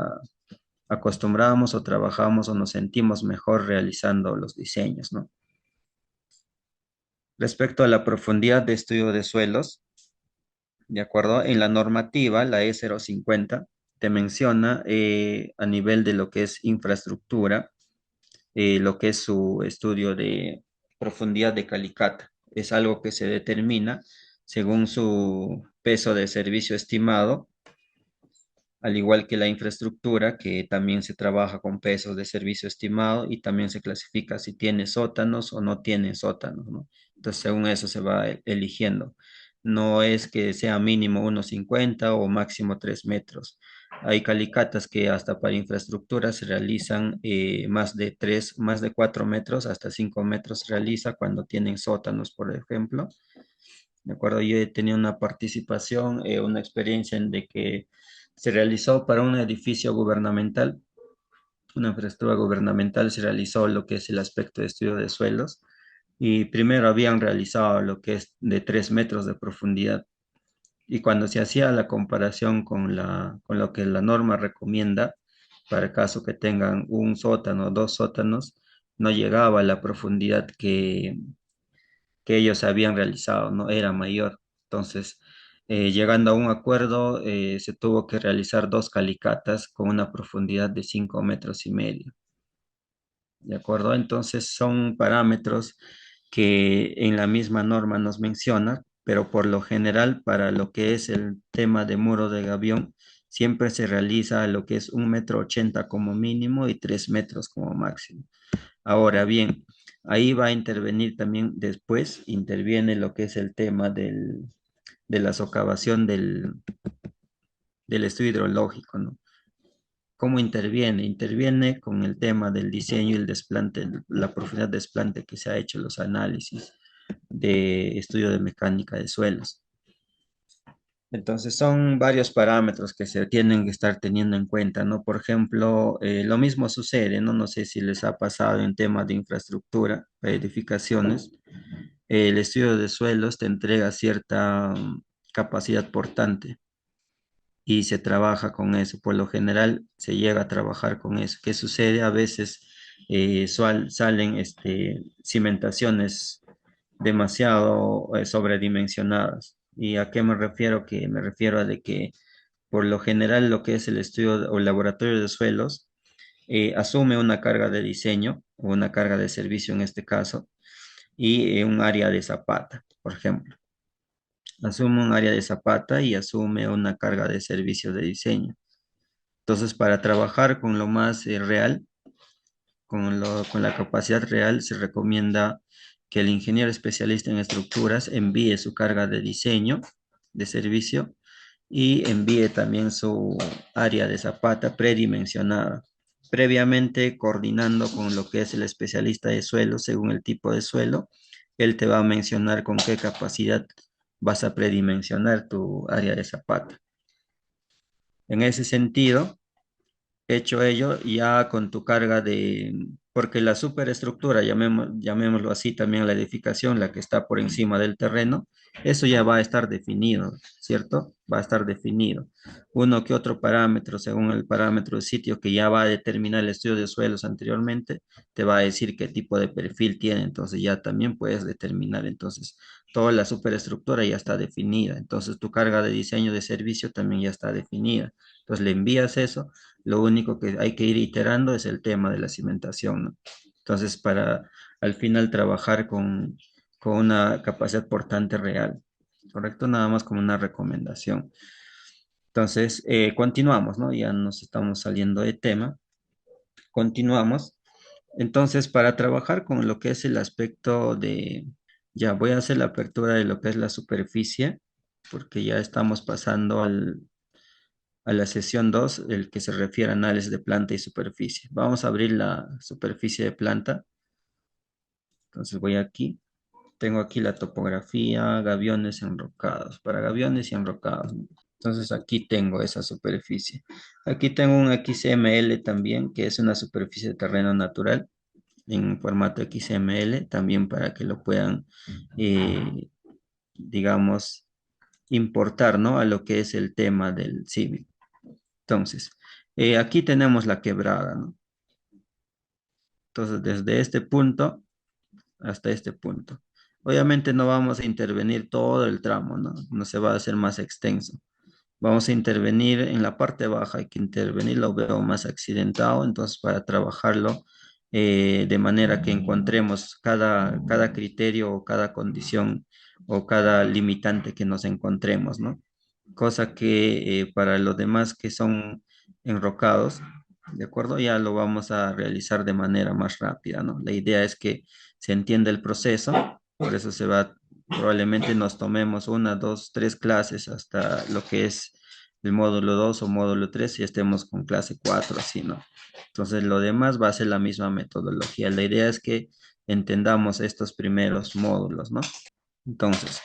acostumbramos o trabajamos o nos sentimos mejor realizando los diseños, ¿no? Respecto a la profundidad de estudio de suelos, ¿de acuerdo? En la normativa, la E050, te menciona a nivel de lo que es infraestructura, lo que es su estudio de profundidad de Calicata. Es algo que se determina según su peso de servicio estimado, al igual que la infraestructura, que también se trabaja con pesos de servicio estimado y también se clasifica si tiene sótanos o no tiene sótanos, ¿no? Entonces, según eso se va eligiendo. No es que sea mínimo 1,50 o máximo 3 metros. Hay calicatas que hasta para infraestructura se realizan más de 4 metros, hasta 5 metros se realiza cuando tienen sótanos, por ejemplo. De acuerdo, yo he tenido una participación, una experiencia en de que se realizó para un edificio gubernamental, una infraestructura gubernamental, se realizó lo que es el aspecto de estudio de suelos y primero habían realizado lo que es de 3 metros de profundidad y cuando se hacía la comparación con con lo que la norma recomienda, para el caso que tengan un sótano, dos sótanos, no llegaba a la profundidad que ellos habían realizado, ¿no? Era mayor. Entonces, llegando a un acuerdo, se tuvo que realizar dos calicatas con una profundidad de 5,5 metros. ¿De acuerdo? Entonces, son parámetros que en la misma norma nos menciona, pero por lo general, para lo que es el tema de muro de gavión, siempre se realiza lo que es 1,80 m como mínimo y 3 metros como máximo. Ahora bien, ahí va a intervenir también después, interviene lo que es el tema de la socavación del estudio hidrológico, ¿no? ¿Cómo interviene? Interviene con el tema del diseño y el desplante, la profundidad de desplante que se ha hecho, los análisis de estudio de mecánica de suelos. Entonces son varios parámetros que se tienen que estar teniendo en cuenta, ¿no? Por ejemplo, lo mismo sucede, ¿no? No sé si les ha pasado en temas de infraestructura, edificaciones. El estudio de suelos te entrega cierta capacidad portante y se trabaja con eso. Por lo general se llega a trabajar con eso. ¿Qué sucede? A veces salen cimentaciones demasiado sobredimensionadas. ¿Y a qué me refiero? Que me refiero a de que por lo general lo que es el estudio o el laboratorio de suelos asume una carga de diseño o una carga de servicio en este caso y un área de zapata, por ejemplo. Asume un área de zapata y asume una carga de servicio de diseño. Entonces, para trabajar con lo más real, con la capacidad real, se recomienda que el ingeniero especialista en estructuras envíe su carga de diseño de servicio y envíe también su área de zapata predimensionada, previamente coordinando con lo que es el especialista de suelo según el tipo de suelo. Él te va a mencionar con qué capacidad vas a predimensionar tu área de zapata. En ese sentido, hecho ello, ya con tu carga porque la superestructura, llamémoslo así, también la edificación, la que está por encima del terreno, eso ya va a estar definido, ¿cierto? Va a estar definido. Uno que otro parámetro, según el parámetro del sitio que ya va a determinar el estudio de suelos anteriormente, te va a decir qué tipo de perfil tiene, entonces ya también puedes determinar, entonces toda la superestructura ya está definida, entonces tu carga de diseño de servicio también ya está definida. Entonces le envías eso, lo único que hay que ir iterando es el tema de la cimentación, ¿no? Entonces, para al final trabajar con una capacidad portante real, ¿correcto? Nada más como una recomendación. Entonces, continuamos, ¿no? Ya nos estamos saliendo de tema. Continuamos. Entonces, para trabajar con lo que es el aspecto ya voy a hacer la apertura de lo que es la superficie, porque ya estamos pasando a la sesión 2 el que se refiere a análisis de planta y superficie. Vamos a abrir la superficie de planta. Entonces voy aquí. Tengo aquí la topografía, gaviones enrocados, para gaviones y enrocados. Entonces aquí tengo esa superficie. Aquí tengo un XML también, que es una superficie de terreno natural en formato XML, también para que lo puedan, eh, digamos, importar, ¿no? A lo que es el tema del civil. Entonces, aquí tenemos la quebrada, ¿no? Entonces, desde este punto hasta este punto. Obviamente no vamos a intervenir todo el tramo, ¿no? No se va a hacer más extenso. Vamos a intervenir en la parte baja, hay que intervenir, lo veo más accidentado, entonces para trabajarlo de manera que encontremos cada criterio o cada condición o cada limitante que nos encontremos, ¿no? Cosa que para los demás que son enrocados, ¿de acuerdo? Ya lo vamos a realizar de manera más rápida, ¿no? La idea es que se entienda el proceso, por eso probablemente nos tomemos una, dos, tres clases hasta lo que es el módulo 2 o módulo 3 y estemos con clase 4 así, ¿no? Entonces lo demás va a ser la misma metodología. La idea es que entendamos estos primeros módulos, ¿no? Entonces,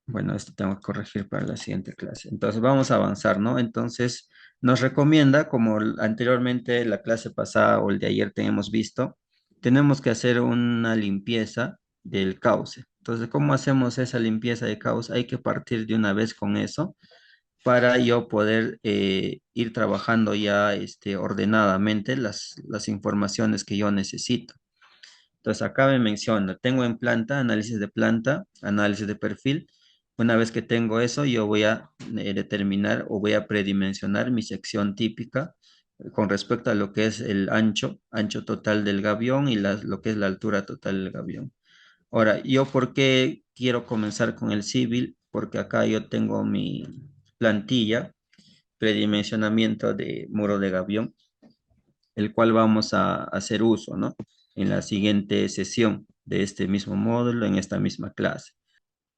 bueno, esto tengo que corregir para la siguiente clase. Entonces, vamos a avanzar, ¿no? Entonces, nos recomienda, como anteriormente la clase pasada o el de ayer tenemos visto, tenemos que hacer una limpieza del cauce. Entonces, ¿cómo hacemos esa limpieza de cauce? Hay que partir de una vez con eso para yo poder ir trabajando ya ordenadamente las informaciones que yo necesito. Entonces, acá me menciona, tengo en planta, análisis de perfil. Una vez que tengo eso, yo voy a determinar o voy a predimensionar mi sección típica con respecto a lo que es el ancho total del gavión y lo que es la altura total del gavión. Ahora, ¿yo por qué quiero comenzar con el civil? Porque acá yo tengo mi plantilla, predimensionamiento de muro de gavión, el cual vamos a hacer uso, ¿no? En la siguiente sesión de este mismo módulo, en esta misma clase.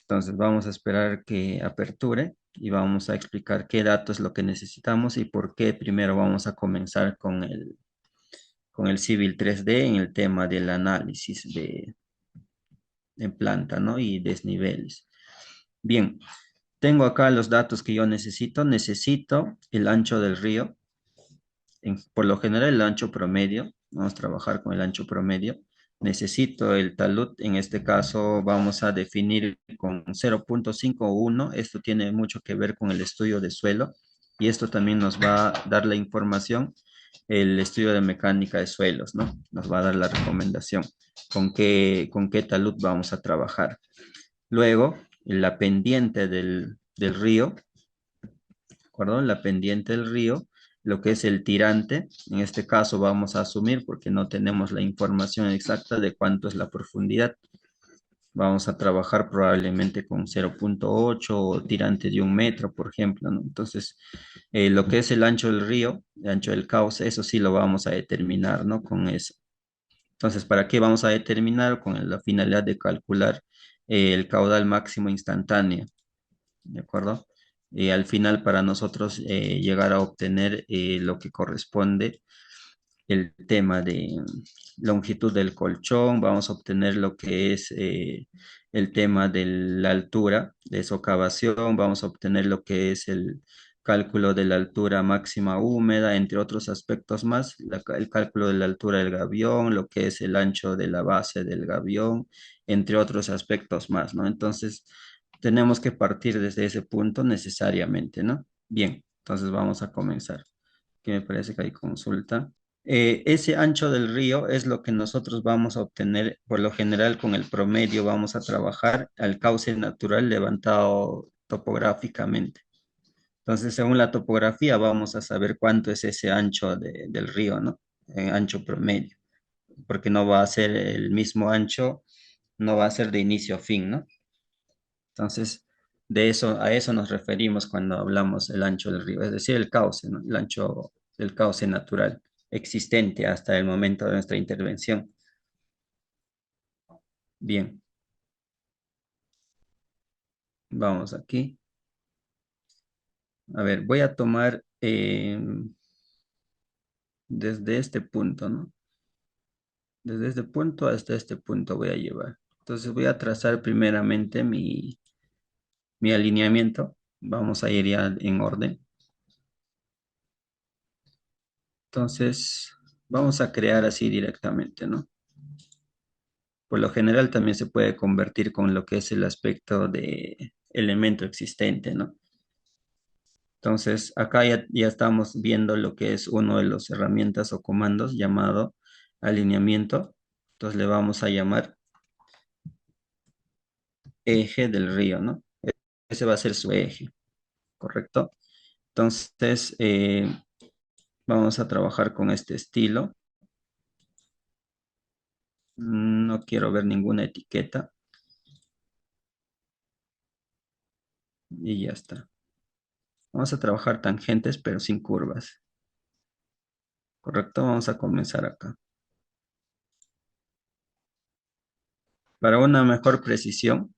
Entonces vamos a esperar que aperture y vamos a explicar qué datos es lo que necesitamos y por qué primero vamos a comenzar con el Civil 3D en el tema del análisis en planta, ¿no? Y desniveles. Bien, Tengo acá los datos que yo necesito. Necesito el ancho del río. Por lo general, el ancho promedio. Vamos a trabajar con el ancho promedio. Necesito el talud. En este caso, vamos a definir con 0,51. Esto tiene mucho que ver con el estudio de suelo. Y esto también nos va a dar la información, el estudio de mecánica de suelos, ¿no? Nos va a dar la recomendación con qué talud vamos a trabajar. Luego, la pendiente del río, ¿de acuerdo? La pendiente del río, lo que es el tirante, en este caso vamos a asumir porque no tenemos la información exacta de cuánto es la profundidad. Vamos a trabajar probablemente con 0,8 o tirante de 1 metro, por ejemplo, ¿no? Entonces, lo que es el ancho del río, el ancho del cauce, eso sí lo vamos a determinar, ¿no? Con eso. Entonces, ¿para qué vamos a determinar? Con la finalidad de calcular el caudal máximo instantáneo, ¿de acuerdo? Y al final, para nosotros llegar a obtener lo que corresponde, el tema de longitud del colchón, vamos a obtener lo que es el tema de la altura de socavación, vamos a obtener lo que es el cálculo de la altura máxima húmeda, entre otros aspectos más, el cálculo de la altura del gavión, lo que es el ancho de la base del gavión, entre otros aspectos más, ¿no? Entonces, tenemos que partir desde ese punto necesariamente, ¿no? Bien, entonces vamos a comenzar. Que me parece que hay consulta. Ese ancho del río es lo que nosotros vamos a obtener, por lo general con el promedio vamos a trabajar al cauce natural levantado topográficamente. Entonces, según la topografía, vamos a saber cuánto es ese ancho del río, ¿no? Ancho promedio, porque no va a ser el mismo ancho, no va a ser de inicio a fin, ¿no? Entonces, a eso nos referimos cuando hablamos del ancho del río, es decir, el cauce, ¿no? El ancho del cauce natural existente hasta el momento de nuestra intervención. Bien, vamos aquí. A ver, voy a tomar desde este punto, ¿no? Desde este punto hasta este punto voy a llevar. Entonces voy a trazar primeramente mi alineamiento. Vamos a ir ya en orden. Entonces, vamos a crear así directamente, ¿no? Por lo general también se puede convertir con lo que es el aspecto de elemento existente, ¿no? Entonces, acá ya estamos viendo lo que es uno de las herramientas o comandos llamado alineamiento. Entonces le vamos a llamar eje del río, ¿no? Ese va a ser su eje, ¿correcto? Entonces, vamos a trabajar con este estilo. No quiero ver ninguna etiqueta y ya está. Vamos a trabajar tangentes, pero sin curvas. Correcto, vamos a comenzar acá. Para una mejor precisión,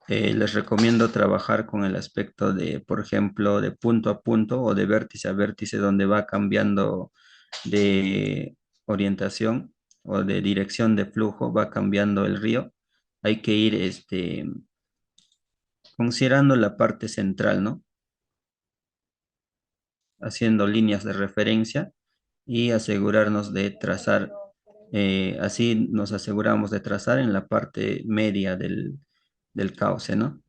les recomiendo trabajar con el aspecto de, por ejemplo, de punto a punto o de vértice a vértice, donde va cambiando de orientación o de dirección de flujo, va cambiando el río. Hay que ir considerando la parte central, ¿no? Haciendo líneas de referencia y asegurarnos de trazar, así nos aseguramos de trazar en la parte media del cauce, ¿no?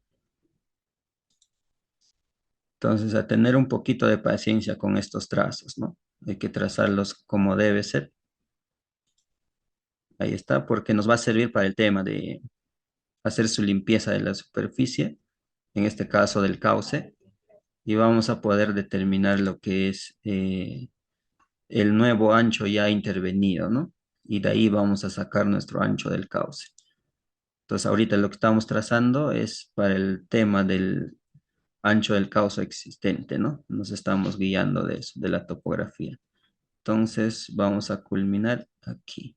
Entonces, a tener un poquito de paciencia con estos trazos, ¿no? Hay que trazarlos como debe ser. Ahí está, porque nos va a servir para el tema de hacer su limpieza de la superficie, en este caso del cauce, y vamos a poder determinar lo que es el nuevo ancho ya intervenido, ¿no? Y de ahí vamos a sacar nuestro ancho del cauce. Entonces, ahorita lo que estamos trazando es para el tema del ancho del cauce existente, ¿no? Nos estamos guiando de eso, de la topografía. Entonces, vamos a culminar aquí.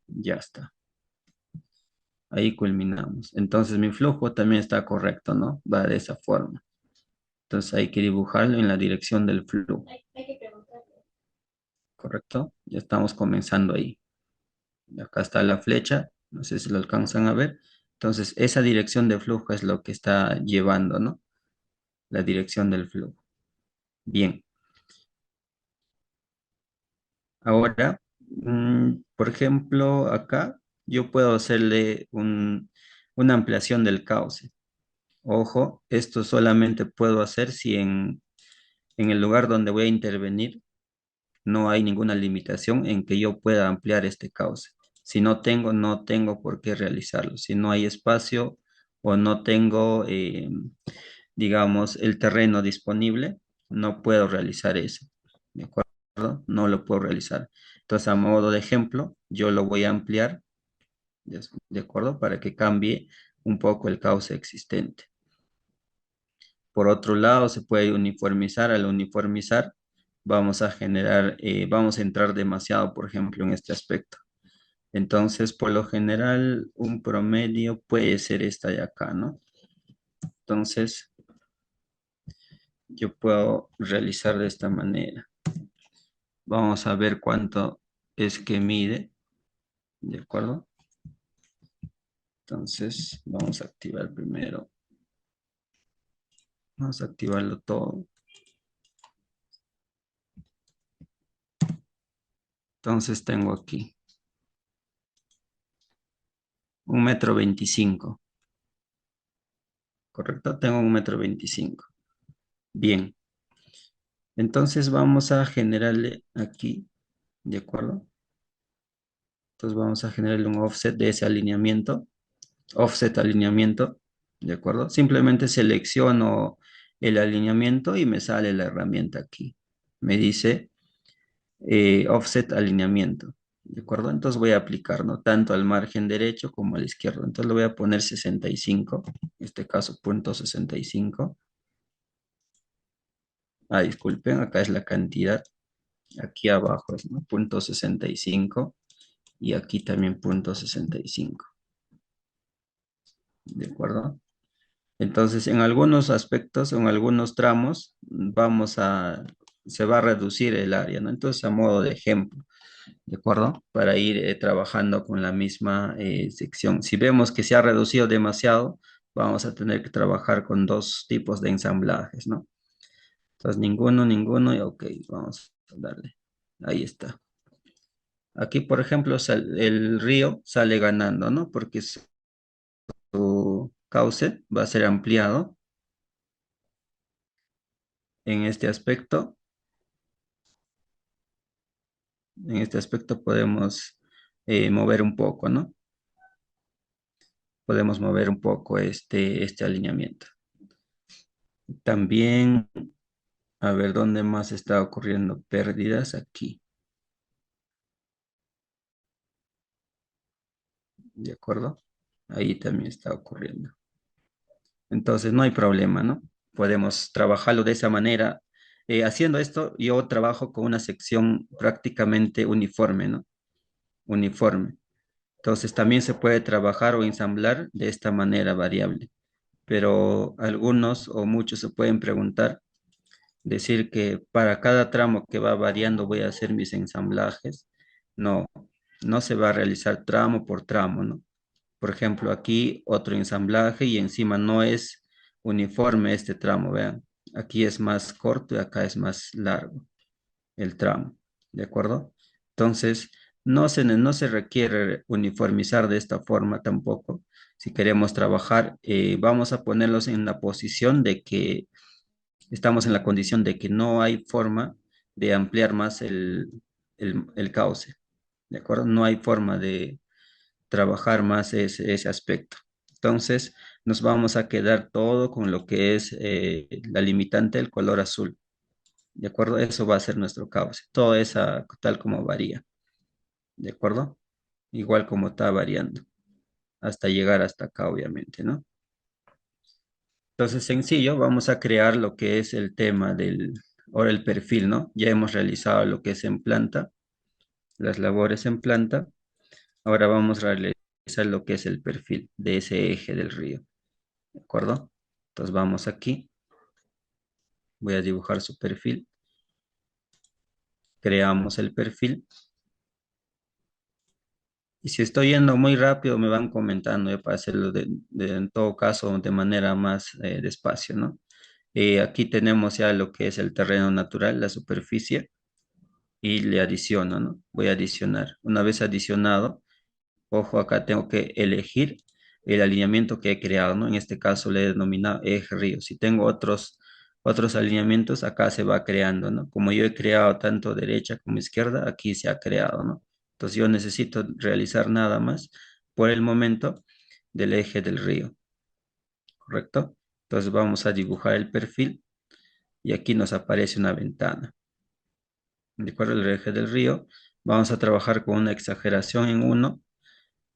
Ya está. Ahí culminamos. Entonces, mi flujo también está correcto, ¿no? Va de esa forma. Entonces, hay que dibujarlo en la dirección del flujo. ¿Correcto? Ya estamos comenzando ahí. Y acá está la flecha, no sé si lo alcanzan a ver. Entonces, esa dirección de flujo es lo que está llevando, ¿no? La dirección del flujo. Bien, ahora, por ejemplo, acá yo puedo hacerle una ampliación del cauce. Ojo, esto solamente puedo hacer si en el lugar donde voy a intervenir no hay ninguna limitación en que yo pueda ampliar este cauce. Si no tengo, no tengo por qué realizarlo. Si no hay espacio o no tengo, digamos, el terreno disponible, no puedo realizar eso. ¿De acuerdo? No lo puedo realizar. Entonces, a modo de ejemplo, yo lo voy a ampliar, ¿de acuerdo? Para que cambie un poco el cauce existente. Por otro lado, se puede uniformizar. Al uniformizar, vamos a generar, vamos a entrar demasiado, por ejemplo, en este aspecto. Entonces, por lo general, un promedio puede ser esta de acá, ¿no? Entonces, yo puedo realizar de esta manera. Vamos a ver cuánto es que mide, ¿de acuerdo? Entonces, vamos a activar primero. Vamos a activarlo todo. Entonces, tengo aquí 1,25 m, ¿correcto? Tengo 1,25 m. Bien, entonces vamos a generarle aquí, ¿de acuerdo? Entonces vamos a generarle un offset de ese alineamiento, offset alineamiento, ¿de acuerdo? Simplemente selecciono el alineamiento y me sale la herramienta aquí. Me dice offset alineamiento, ¿de acuerdo? Entonces voy a aplicar, ¿no? Tanto al margen derecho como al izquierdo. Entonces le voy a poner 65, en este caso punto 65. Ah, disculpen, acá es la cantidad. Aquí abajo es, ¿no? Punto 65 y aquí también punto 65. ¿De acuerdo? Entonces, en algunos aspectos, en algunos tramos, se va a reducir el área, ¿no? Entonces, a modo de ejemplo, ¿de acuerdo? Para ir trabajando con la misma sección. Si vemos que se ha reducido demasiado, vamos a tener que trabajar con dos tipos de ensamblajes, ¿no? Entonces, ninguno, y ok, vamos a darle. Ahí está. Aquí, por ejemplo, el río sale ganando, ¿no? Porque su cauce va a ser ampliado en este aspecto. En este aspecto podemos mover un poco, ¿no? Podemos mover un poco este alineamiento. También, a ver, ¿dónde más está ocurriendo pérdidas? Aquí, ¿de acuerdo? Ahí también está ocurriendo. Entonces, no hay problema, ¿no? Podemos trabajarlo de esa manera. Haciendo esto, yo trabajo con una sección prácticamente uniforme, ¿no? Uniforme. Entonces, también se puede trabajar o ensamblar de esta manera variable. Pero algunos o muchos se pueden preguntar, decir que para cada tramo que va variando voy a hacer mis ensamblajes. No, no se va a realizar tramo por tramo, ¿no? Por ejemplo, aquí otro ensamblaje y encima no es uniforme este tramo, vean. Aquí es más corto y acá es más largo el tramo, ¿de acuerdo? Entonces, no se requiere uniformizar de esta forma tampoco. Si queremos trabajar, vamos a ponerlos en la posición de que estamos en la condición de que no hay forma de ampliar más el cauce, ¿de acuerdo? No hay forma de trabajar más ese aspecto. Entonces, nos vamos a quedar todo con lo que es la limitante del color azul. ¿De acuerdo? Eso va a ser nuestro cauce. Todo es tal como varía. ¿De acuerdo? Igual como está variando. Hasta llegar hasta acá, obviamente, ¿no? Entonces, sencillo, vamos a crear lo que es el tema ahora el perfil, ¿no? Ya hemos realizado lo que es en planta, las labores en planta. Ahora vamos a realizar lo que es el perfil de ese eje del río. ¿De acuerdo? Entonces vamos aquí. Voy a dibujar su perfil. Creamos el perfil. Y si estoy yendo muy rápido, me van comentando ya para hacerlo en todo caso de manera más despacio, ¿no? Aquí tenemos ya lo que es el terreno natural, la superficie, y le adiciono, ¿no? Voy a adicionar. Una vez adicionado, ojo, acá tengo que elegir el alineamiento que he creado, ¿no? En este caso le he denominado eje río. Si tengo otros alineamientos, acá se va creando, ¿no? Como yo he creado tanto derecha como izquierda, aquí se ha creado, ¿no? Entonces yo necesito realizar nada más por el momento del eje del río, ¿correcto? Entonces vamos a dibujar el perfil y aquí nos aparece una ventana. De acuerdo al eje del río, vamos a trabajar con una exageración en uno.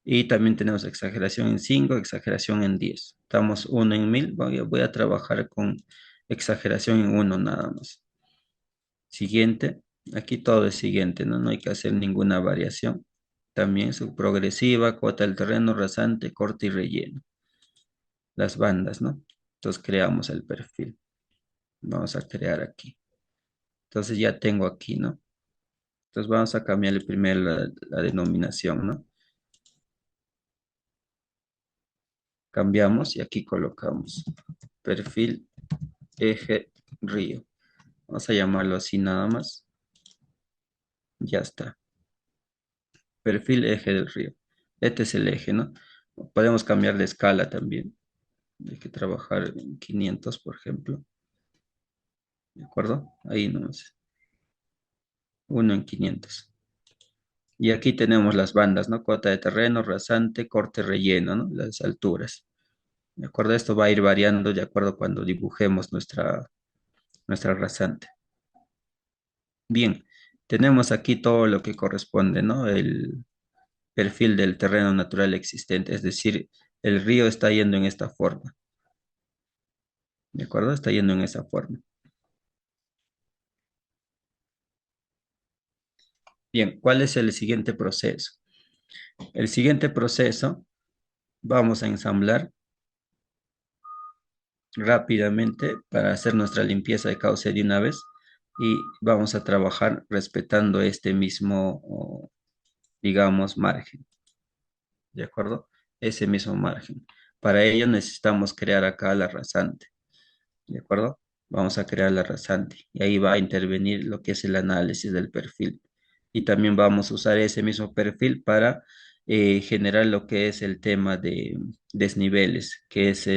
Y también tenemos exageración en 5, exageración en 10. Estamos 1 en 1000. Voy a trabajar con exageración en uno nada más. Siguiente. Aquí todo es siguiente, ¿no? No hay que hacer ninguna variación. También su progresiva, cuota del terreno, rasante, corte y relleno. Las bandas, ¿no? Entonces creamos el perfil. Vamos a crear aquí. Entonces ya tengo aquí, ¿no? Entonces vamos a cambiarle primero la denominación, ¿no? Cambiamos y aquí colocamos perfil eje río. Vamos a llamarlo así nada más. Ya está. Perfil eje del río. Este es el eje, ¿no? Podemos cambiar de escala también. Hay que trabajar en 500, por ejemplo. ¿De acuerdo? Ahí nomás. 1 en 500. Y aquí tenemos las bandas, ¿no? Cuota de terreno, rasante, corte, relleno, ¿no? Las alturas. ¿De acuerdo? Esto va a ir variando de acuerdo cuando dibujemos nuestra rasante. Bien, tenemos aquí todo lo que corresponde, ¿no? El perfil del terreno natural existente, es decir, el río está yendo en esta forma, ¿de acuerdo? Está yendo en esa forma. Bien, ¿cuál es el siguiente proceso? El siguiente proceso, vamos a ensamblar rápidamente para hacer nuestra limpieza de cauce de una vez y vamos a trabajar respetando este mismo, digamos, margen, ¿de acuerdo? Ese mismo margen. Para ello necesitamos crear acá la rasante. ¿De acuerdo? Vamos a crear la rasante y ahí va a intervenir lo que es el análisis del perfil. Y también vamos a usar ese mismo perfil para generar lo que es el tema de desniveles, que es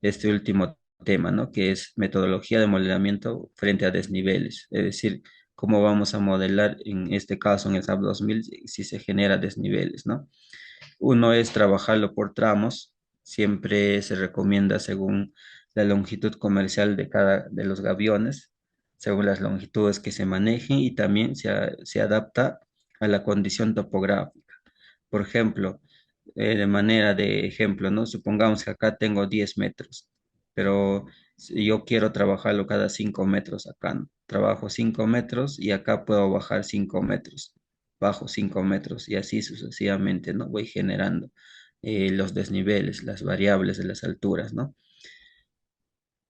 este último tema, ¿no? Que es metodología de modelamiento frente a desniveles. Es decir, cómo vamos a modelar en este caso en el SAP 2000 si se genera desniveles, ¿no? Uno es trabajarlo por tramos, siempre se recomienda según la longitud comercial de cada de los gaviones, según las longitudes que se manejen y también se adapta a la condición topográfica. Por ejemplo, de manera de ejemplo, ¿no? Supongamos que acá tengo 10 metros, pero si yo quiero trabajarlo cada 5 metros acá, ¿no? Trabajo 5 metros y acá puedo bajar 5 metros, bajo 5 metros y así sucesivamente, ¿no? Voy generando los desniveles, las variables de las alturas, ¿no?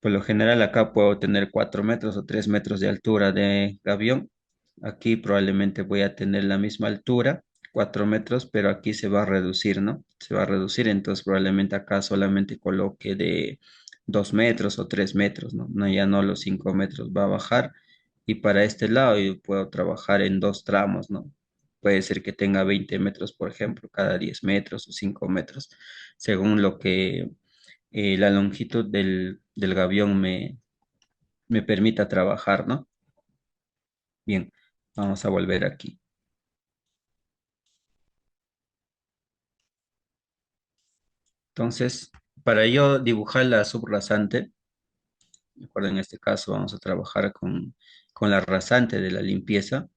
Por lo general acá puedo tener 4 metros o 3 metros de altura de gavión. Aquí probablemente voy a tener la misma altura, 4 metros, pero aquí se va a reducir, ¿no? Se va a reducir, entonces probablemente acá solamente coloque de 2 metros o 3 metros, ¿no? No, ya no los 5 metros, va a bajar. Y para este lado yo puedo trabajar en dos tramos, ¿no? Puede ser que tenga 20 metros, por ejemplo, cada 10 metros o 5 metros, según lo que la longitud del gavión me permita trabajar, ¿no? Bien, vamos a volver aquí. Entonces, para yo dibujar la subrasante, ¿de acuerdo? En este caso vamos a trabajar con la rasante de la limpieza,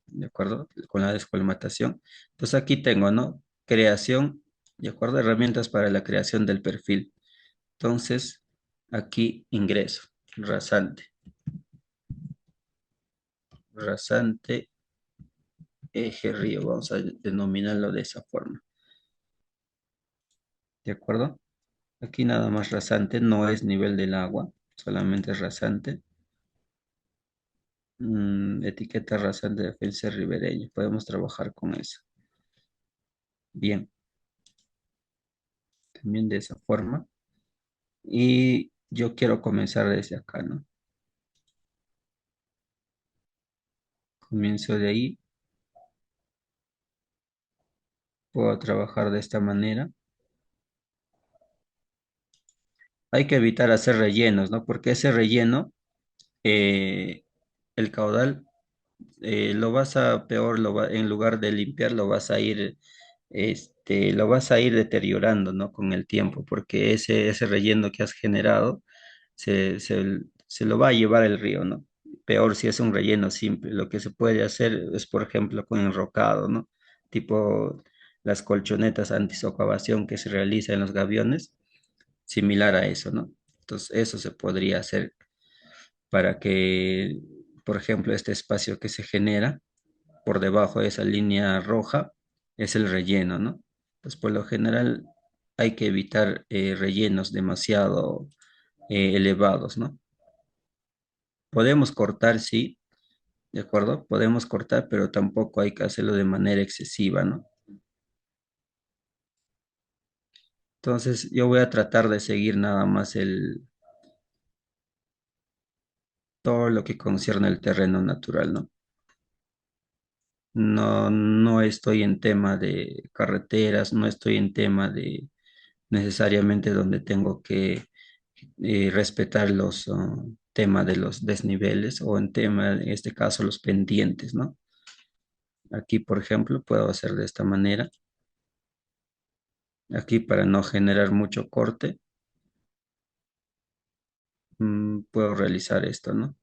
¿de acuerdo? Con la descolmatación. Entonces aquí tengo, ¿no? Creación, ¿de acuerdo? Herramientas para la creación del perfil. Entonces, aquí ingreso, rasante, rasante, eje río, vamos a denominarlo de esa forma, ¿de acuerdo? Aquí nada más rasante, no es nivel del agua, solamente es rasante. Etiqueta rasante de Felce Ribereño, podemos trabajar con eso. Bien, también de esa forma. Y yo quiero comenzar desde acá, ¿no? Comienzo de ahí, puedo trabajar de esta manera. Hay que evitar hacer rellenos, ¿no? Porque ese relleno, eh, el caudal, lo vas a peor, en lugar de limpiar, lo vas a ir deteriorando, ¿no? Con el tiempo, porque ese relleno que has generado se lo va a llevar el río, ¿no? Peor si es un relleno simple. Lo que se puede hacer es, por ejemplo, con enrocado, ¿no? Tipo las colchonetas antisocavación que se realiza en los gaviones, similar a eso, ¿no? Entonces, eso se podría hacer para que, por ejemplo, este espacio que se genera por debajo de esa línea roja es el relleno, ¿no? Pues por lo general hay que evitar rellenos demasiado elevados, ¿no? Podemos cortar, sí, ¿de acuerdo? Podemos cortar, pero tampoco hay que hacerlo de manera excesiva, ¿no? Entonces, yo voy a tratar de seguir nada más todo lo que concierne al terreno natural, ¿no? No, no estoy en tema de carreteras, no estoy en tema de necesariamente donde tengo que respetar los temas de los desniveles o en tema, en este caso, los pendientes, ¿no? Aquí, por ejemplo, puedo hacer de esta manera. Aquí, para no generar mucho corte, puedo realizar esto, ¿no?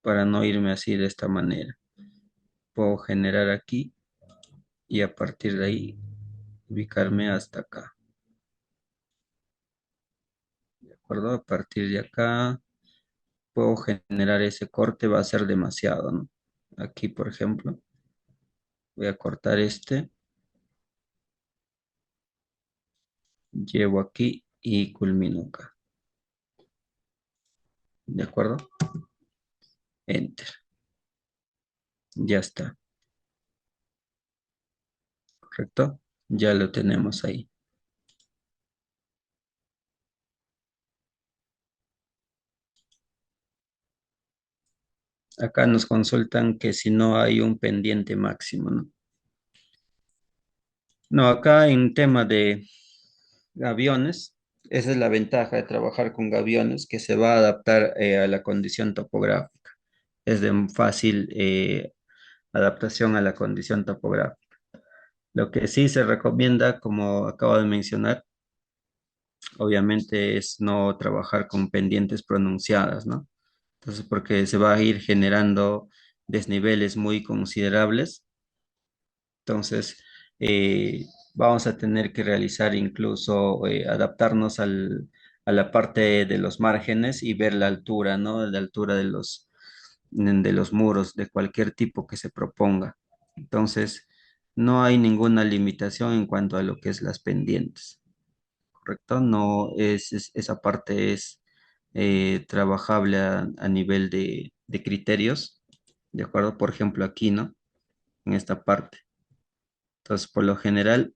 Para no irme así de esta manera. Puedo generar aquí y a partir de ahí ubicarme hasta acá. ¿De acuerdo? A partir de acá puedo generar ese corte, va a ser demasiado, ¿no? Aquí, por ejemplo, voy a cortar este, llevo aquí y culmino acá. ¿De acuerdo? Enter. Ya está, ¿correcto? Ya lo tenemos ahí. Acá nos consultan que si no hay un pendiente máximo, ¿no? No, acá en tema de aviones, esa es la ventaja de trabajar con gaviones, que se va a adaptar a la condición topográfica. Es de fácil adaptación a la condición topográfica. Lo que sí se recomienda, como acabo de mencionar, obviamente es no trabajar con pendientes pronunciadas, ¿no? Entonces, porque se va a ir generando desniveles muy considerables. Entonces, vamos a tener que realizar incluso, adaptarnos a la parte de los márgenes y ver la altura, ¿no? La altura de los muros de cualquier tipo que se proponga. Entonces, no hay ninguna limitación en cuanto a lo que es las pendientes, ¿correcto? No esa parte es trabajable a nivel de criterios, ¿de acuerdo? Por ejemplo, aquí, ¿no? En esta parte. Entonces, por lo general,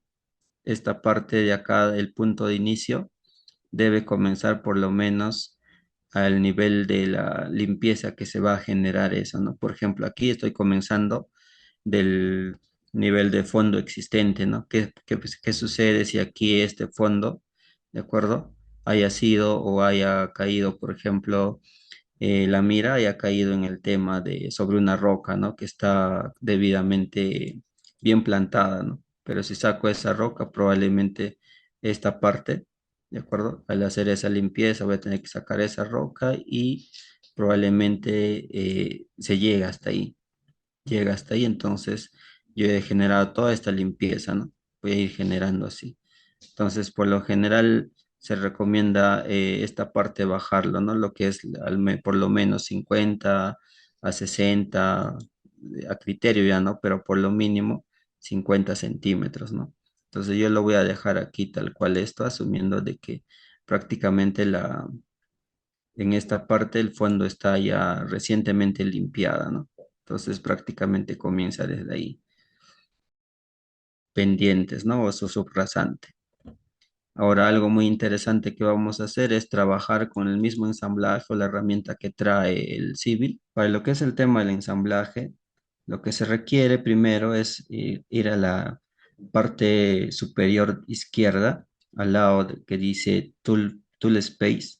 esta parte de acá, el punto de inicio, debe comenzar por lo menos al nivel de la limpieza que se va a generar eso, ¿no? Por ejemplo, aquí estoy comenzando del nivel de fondo existente, ¿no? ¿Qué sucede si aquí este fondo, ¿de acuerdo? Haya sido o haya caído, por ejemplo, la mira haya caído en el tema de sobre una roca, ¿no? Que está debidamente bien plantada, ¿no? Pero si saco esa roca, probablemente esta parte, ¿de acuerdo? Al hacer esa limpieza voy a tener que sacar esa roca y probablemente se llega hasta ahí, entonces yo he generado toda esta limpieza, ¿no? Voy a ir generando así. Entonces, por lo general se recomienda esta parte bajarlo, ¿no? Lo que es por lo menos 50 a 60 a criterio ya, ¿no? Pero por lo mínimo 50 centímetros, ¿no? Entonces yo lo voy a dejar aquí tal cual esto, asumiendo de que prácticamente en esta parte el fondo está ya recientemente limpiada, ¿no? Entonces prácticamente comienza desde ahí. pendientes, ¿no? O su subrasante. Ahora, algo muy interesante que vamos a hacer es trabajar con el mismo ensamblaje o la herramienta que trae el Civil. Para lo que es el tema del ensamblaje, lo que se requiere primero es ir a la parte superior izquierda, al lado que dice Tool Space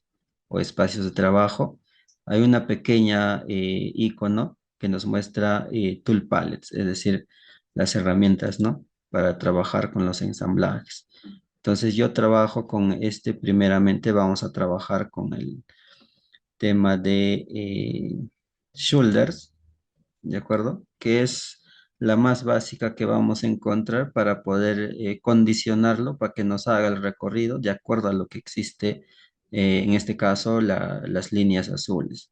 o espacios de trabajo. Hay una pequeña icono que nos muestra Tool Palettes, es decir, las herramientas, ¿no? Para trabajar con los ensamblajes. Entonces yo trabajo con este, primeramente vamos a trabajar con el tema de shoulders, ¿de acuerdo? Que es la más básica que vamos a encontrar para poder condicionarlo para que nos haga el recorrido de acuerdo a lo que existe, en este caso las líneas azules,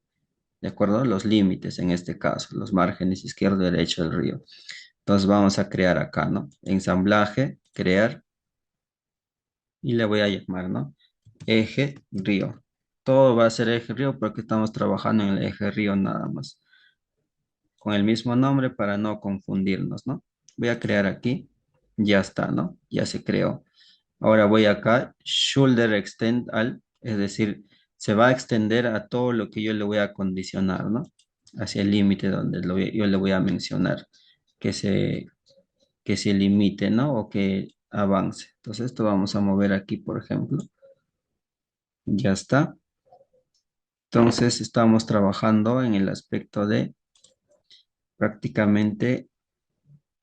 ¿de acuerdo? Los límites en este caso, los márgenes izquierdo y derecho del río. Entonces vamos a crear acá, ¿no? Ensamblaje, crear y le voy a llamar, ¿no? Eje río. Todo va a ser eje río porque estamos trabajando en el eje río nada más. Con el mismo nombre para no confundirnos, ¿no? Voy a crear aquí. Ya está, ¿no? Ya se creó. Ahora voy acá, shoulder extend al, es decir, se va a extender a todo lo que yo le voy a condicionar, ¿no? Hacia el límite donde yo le voy a mencionar que se, que se limite, ¿no? O que avance. Entonces esto vamos a mover aquí, por ejemplo. Ya está. Entonces estamos trabajando en el aspecto de prácticamente,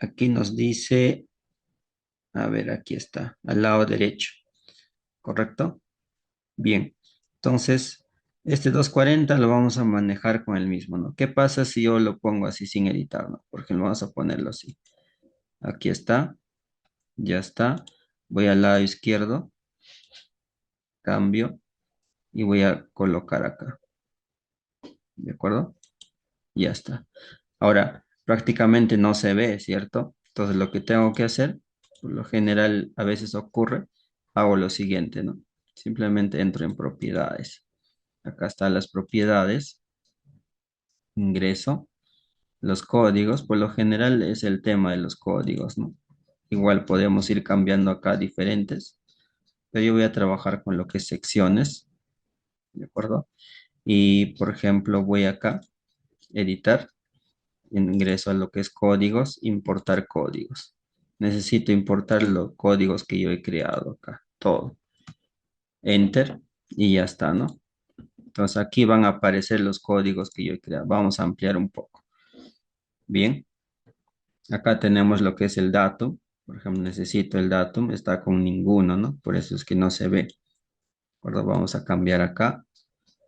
aquí nos dice, a ver, aquí está, al lado derecho, ¿correcto? Bien, entonces este 240 lo vamos a manejar con el mismo, ¿no? ¿Qué pasa si yo lo pongo así sin editar, ¿no? Por ejemplo, vamos a ponerlo así. Aquí está, ya está. Voy al lado izquierdo, cambio y voy a colocar acá, ¿de acuerdo? Ya está. Ahora, prácticamente no se ve, ¿cierto? Entonces, lo que tengo que hacer, por lo general a veces ocurre, hago lo siguiente, ¿no? Simplemente entro en propiedades. Acá están las propiedades, ingreso, los códigos, por lo general es el tema de los códigos, ¿no? Igual podemos ir cambiando acá diferentes, pero yo voy a trabajar con lo que es secciones, ¿de acuerdo? Y, por ejemplo, voy acá, editar, ingreso a lo que es códigos, importar códigos. Necesito importar los códigos que yo he creado acá, todo. Enter y ya está, ¿no? Entonces aquí van a aparecer los códigos que yo he creado. Vamos a ampliar un poco. Bien, acá tenemos lo que es el datum. Por ejemplo, necesito el datum, está con ninguno, ¿no? Por eso es que no se ve. ¿De acuerdo? Vamos a cambiar acá.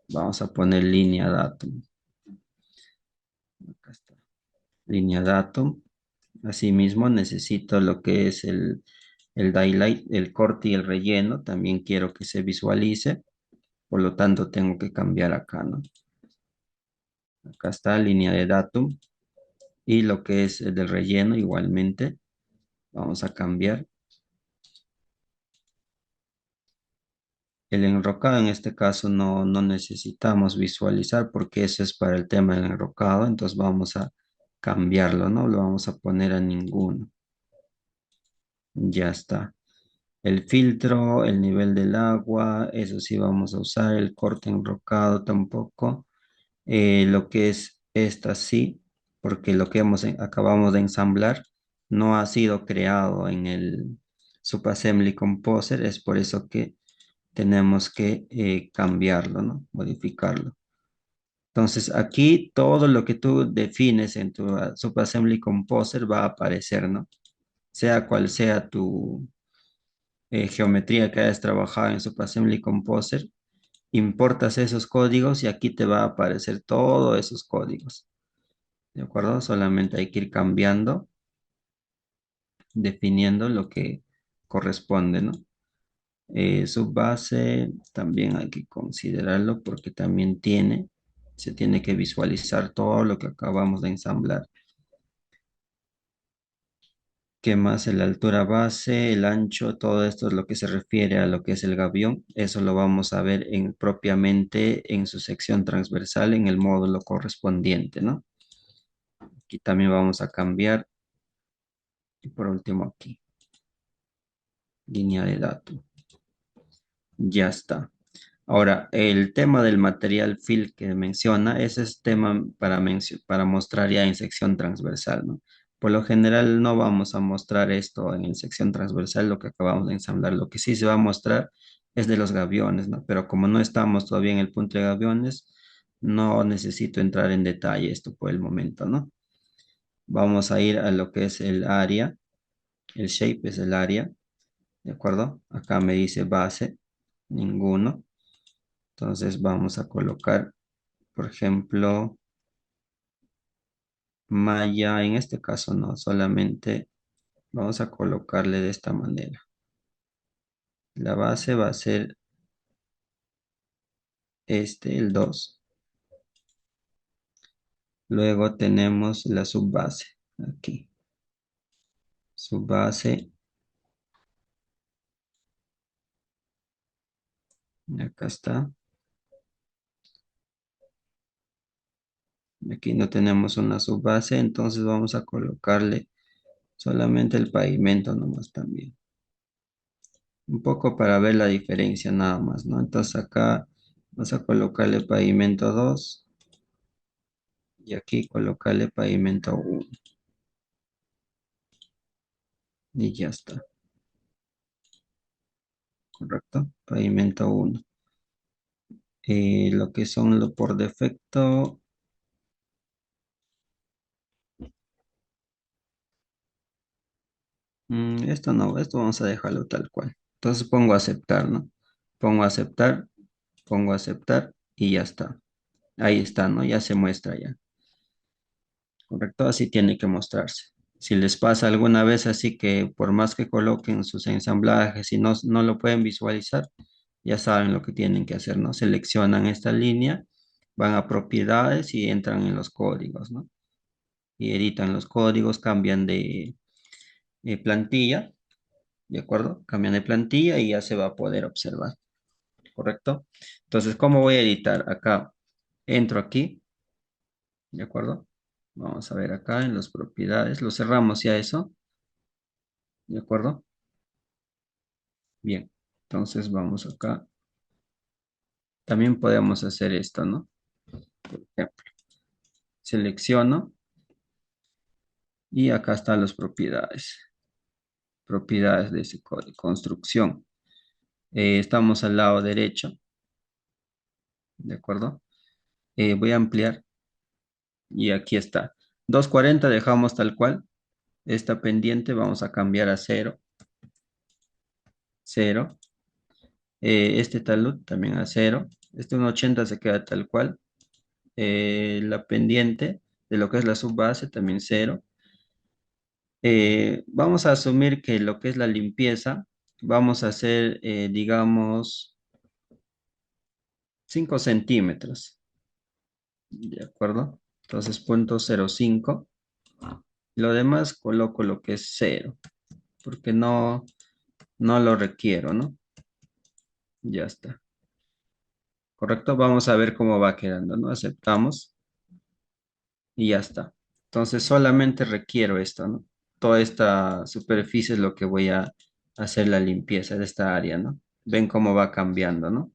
Vamos a poner línea datum. Acá está. Línea datum. Asimismo, necesito lo que es el highlight, el corte y el relleno. También quiero que se visualice. Por lo tanto, tengo que cambiar acá, ¿no? Acá está línea de datum. Y lo que es el del relleno, igualmente. Vamos a cambiar. El enrocado en este caso no necesitamos visualizar porque eso es para el tema del enrocado. Entonces vamos a cambiarlo, ¿no? Lo vamos a poner a ninguno. Ya está. El filtro, el nivel del agua, eso sí vamos a usar. El corte enrocado tampoco. Lo que es esta sí, porque lo que acabamos de ensamblar no ha sido creado en el Subassembly Composer. Es por eso que tenemos que cambiarlo, ¿no? Modificarlo. Entonces aquí todo lo que tú defines en tu Subassembly Composer va a aparecer, ¿no? Sea cual sea tu geometría que hayas trabajado en Subassembly Composer, importas esos códigos y aquí te va a aparecer todos esos códigos, ¿de acuerdo? Solamente hay que ir cambiando, definiendo lo que corresponde, ¿no? Subbase también hay que considerarlo porque también se tiene que visualizar todo lo que acabamos de ensamblar. ¿Qué más? La altura base, el ancho, todo esto es lo que se refiere a lo que es el gavión. Eso lo vamos a ver propiamente en su sección transversal en el módulo correspondiente, ¿no? Aquí también vamos a cambiar. Y por último aquí. línea de datos. Ya está. Ahora, el tema del material fill que menciona, ese es tema para mostrar ya en sección transversal, ¿no? Por lo general no vamos a mostrar esto en sección transversal, lo que acabamos de ensamblar. Lo que sí se va a mostrar es de los gaviones, ¿no? Pero como no estamos todavía en el punto de gaviones, no necesito entrar en detalle esto por el momento, ¿no? Vamos a ir a lo que es el área. El shape es el área, ¿de acuerdo? Acá me dice base, ninguno. Entonces vamos a colocar, por ejemplo, malla, en este caso no, solamente vamos a colocarle de esta manera. La base va a ser el 2. Luego tenemos la subbase, aquí. Subbase, acá está. Aquí no tenemos una subbase, entonces vamos a colocarle solamente el pavimento nomás también. Un poco para ver la diferencia nada más, ¿no? Entonces acá vamos a colocarle pavimento 2 y aquí colocarle pavimento 1 y ya está, correcto, pavimento 1. Lo que son lo por defecto, esto no, esto vamos a dejarlo tal cual. Entonces pongo aceptar, ¿no? Pongo aceptar, pongo aceptar y ya está. Ahí está, ¿no? Ya se muestra ya. Correcto, así tiene que mostrarse. Si les pasa alguna vez así que por más que coloquen sus ensamblajes y no lo pueden visualizar, ya saben lo que tienen que hacer, ¿no? Seleccionan esta línea, van a propiedades y entran en los códigos, ¿no? Y editan los códigos, cambian de plantilla, ¿de acuerdo? Cambian de plantilla y ya se va a poder observar, ¿correcto? Entonces, ¿cómo voy a editar? Acá, entro aquí, ¿de acuerdo? Vamos a ver acá en las propiedades, lo cerramos ya eso. ¿De acuerdo? Bien, entonces vamos acá. También podemos hacer esto, ¿no? Por ejemplo, selecciono y acá están las propiedades. Propiedades de ese código. Construcción. Estamos al lado derecho, ¿de acuerdo? Voy a ampliar y aquí está. 240 dejamos tal cual. Esta pendiente vamos a cambiar a 0. 0. Este talud también a 0. Este 180 se queda tal cual. La pendiente de lo que es la subbase también 0. Vamos a asumir que lo que es la limpieza, vamos a hacer, digamos, 5 centímetros, ¿de acuerdo? Entonces, 0.05. Lo demás coloco lo que es 0, porque no lo requiero, ¿no? Ya está. ¿Correcto? Vamos a ver cómo va quedando, ¿no? Aceptamos y ya está. Entonces, solamente requiero esto, ¿no? Toda esta superficie es lo que voy a hacer la limpieza de esta área, ¿no? Ven cómo va cambiando, ¿no?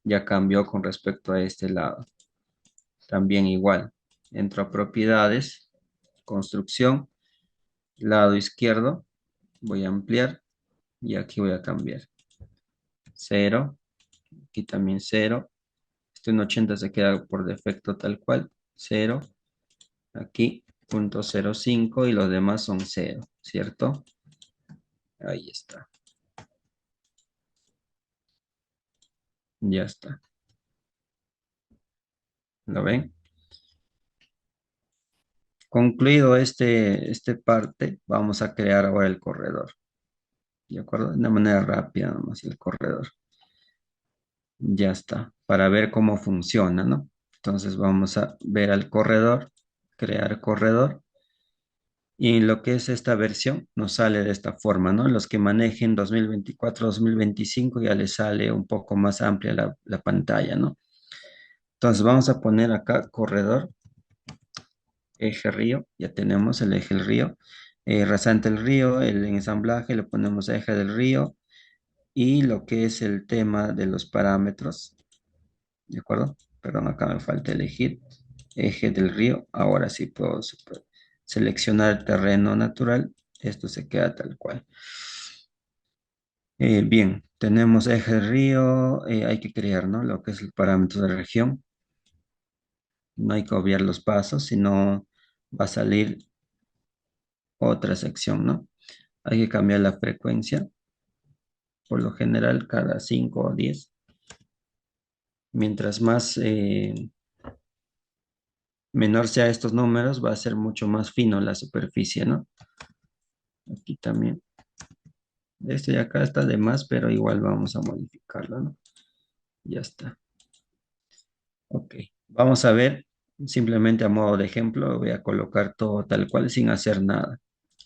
Ya cambió con respecto a este lado. También igual. Entro a propiedades, construcción, lado izquierdo, voy a ampliar y aquí voy a cambiar. 0, aquí también 0. Este en 80 se queda por defecto tal cual. 0, aquí 0.05 y los demás son 0, ¿cierto? Ahí está. Ya está. ¿Lo ven? Concluido este parte, vamos a crear ahora el corredor. ¿De acuerdo? De una manera rápida nomás el corredor. Ya está. Para ver cómo funciona, ¿no? Entonces vamos a ver al corredor, crear corredor. Y en lo que es esta versión nos sale de esta forma, ¿no? Los que manejen 2024-2025 ya les sale un poco más amplia la pantalla, ¿no? Entonces vamos a poner acá corredor, eje río. Ya tenemos el eje río. Rasante el río, el ensamblaje, le ponemos eje del río y lo que es el tema de los parámetros, ¿de acuerdo? Perdón, acá me falta elegir eje del río. Ahora sí puedo seleccionar terreno natural. Esto se queda tal cual. Bien, tenemos eje del río, hay que crear, ¿no? Lo que es el parámetro de región. No hay que obviar los pasos, sino va a salir otra sección, ¿no? Hay que cambiar la frecuencia, por lo general cada 5 o 10. Mientras más menor sea estos números, va a ser mucho más fino la superficie, ¿no? Aquí también. Este de acá está de más, pero igual vamos a modificarlo, ¿no? Ya está. Ok. Vamos a ver, simplemente a modo de ejemplo, voy a colocar todo tal cual sin hacer nada,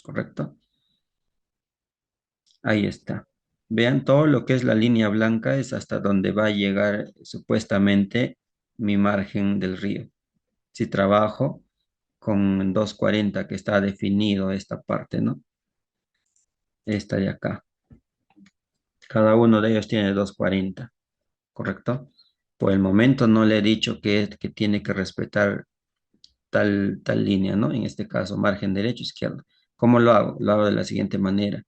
¿correcto? Ahí está. Vean, todo lo que es la línea blanca es hasta donde va a llegar supuestamente mi margen del río. Si trabajo con 240 que está definido esta parte, ¿no? Esta de acá. Cada uno de ellos tiene 240, ¿correcto? Por el momento no le he dicho que tiene que respetar tal línea, ¿no? En este caso, margen derecho, izquierdo. ¿Cómo lo hago? Lo hago de la siguiente manera.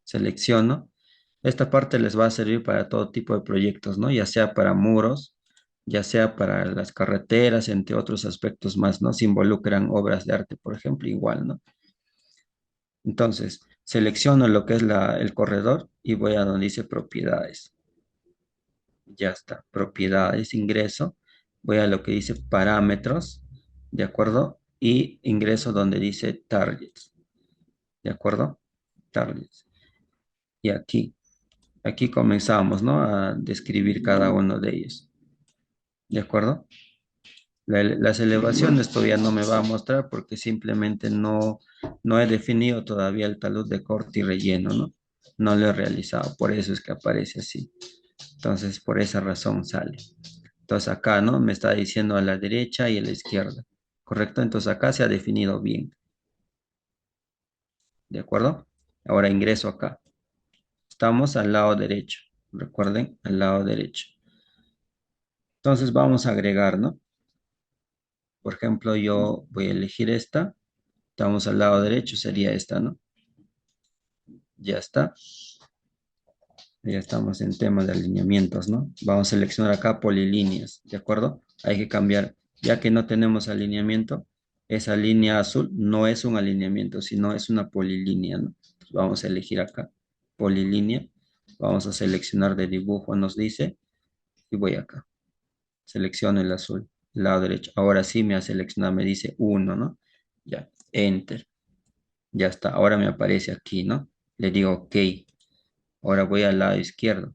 Selecciono. Esta parte les va a servir para todo tipo de proyectos, ¿no? Ya sea para muros, ya sea para las carreteras, entre otros aspectos más, ¿no? Si involucran obras de arte, por ejemplo, igual, ¿no? Entonces, selecciono lo que es el corredor y voy a donde dice propiedades. Ya está, propiedades, ingreso. Voy a lo que dice parámetros, ¿de acuerdo? Y ingreso donde dice targets, ¿de acuerdo? Targets. Y aquí comenzamos, ¿no? A describir cada uno de ellos, ¿de acuerdo? Las elevaciones todavía no me va a mostrar porque simplemente no he definido todavía el talud de corte y relleno, ¿no? No lo he realizado, por eso es que aparece así. Entonces, por esa razón sale. Entonces acá, ¿no? Me está diciendo a la derecha y a la izquierda, ¿correcto? Entonces acá se ha definido bien, ¿de acuerdo? Ahora ingreso acá. Estamos al lado derecho, recuerden, al lado derecho. Entonces vamos a agregar, ¿no? Por ejemplo, yo voy a elegir esta. Estamos al lado derecho, sería esta, ¿no? Ya está. Ya estamos en tema de alineamientos, ¿no? Vamos a seleccionar acá polilíneas, ¿de acuerdo? Hay que cambiar, ya que no tenemos alineamiento, esa línea azul no es un alineamiento, sino es una polilínea, ¿no? Entonces vamos a elegir acá, polilínea. Vamos a seleccionar de dibujo, nos dice, y voy acá. Selecciono el azul, lado derecho. Ahora sí me ha seleccionado, me dice uno, ¿no? Ya, enter. Ya está, ahora me aparece aquí, ¿no? Le digo OK. Ahora voy al lado izquierdo,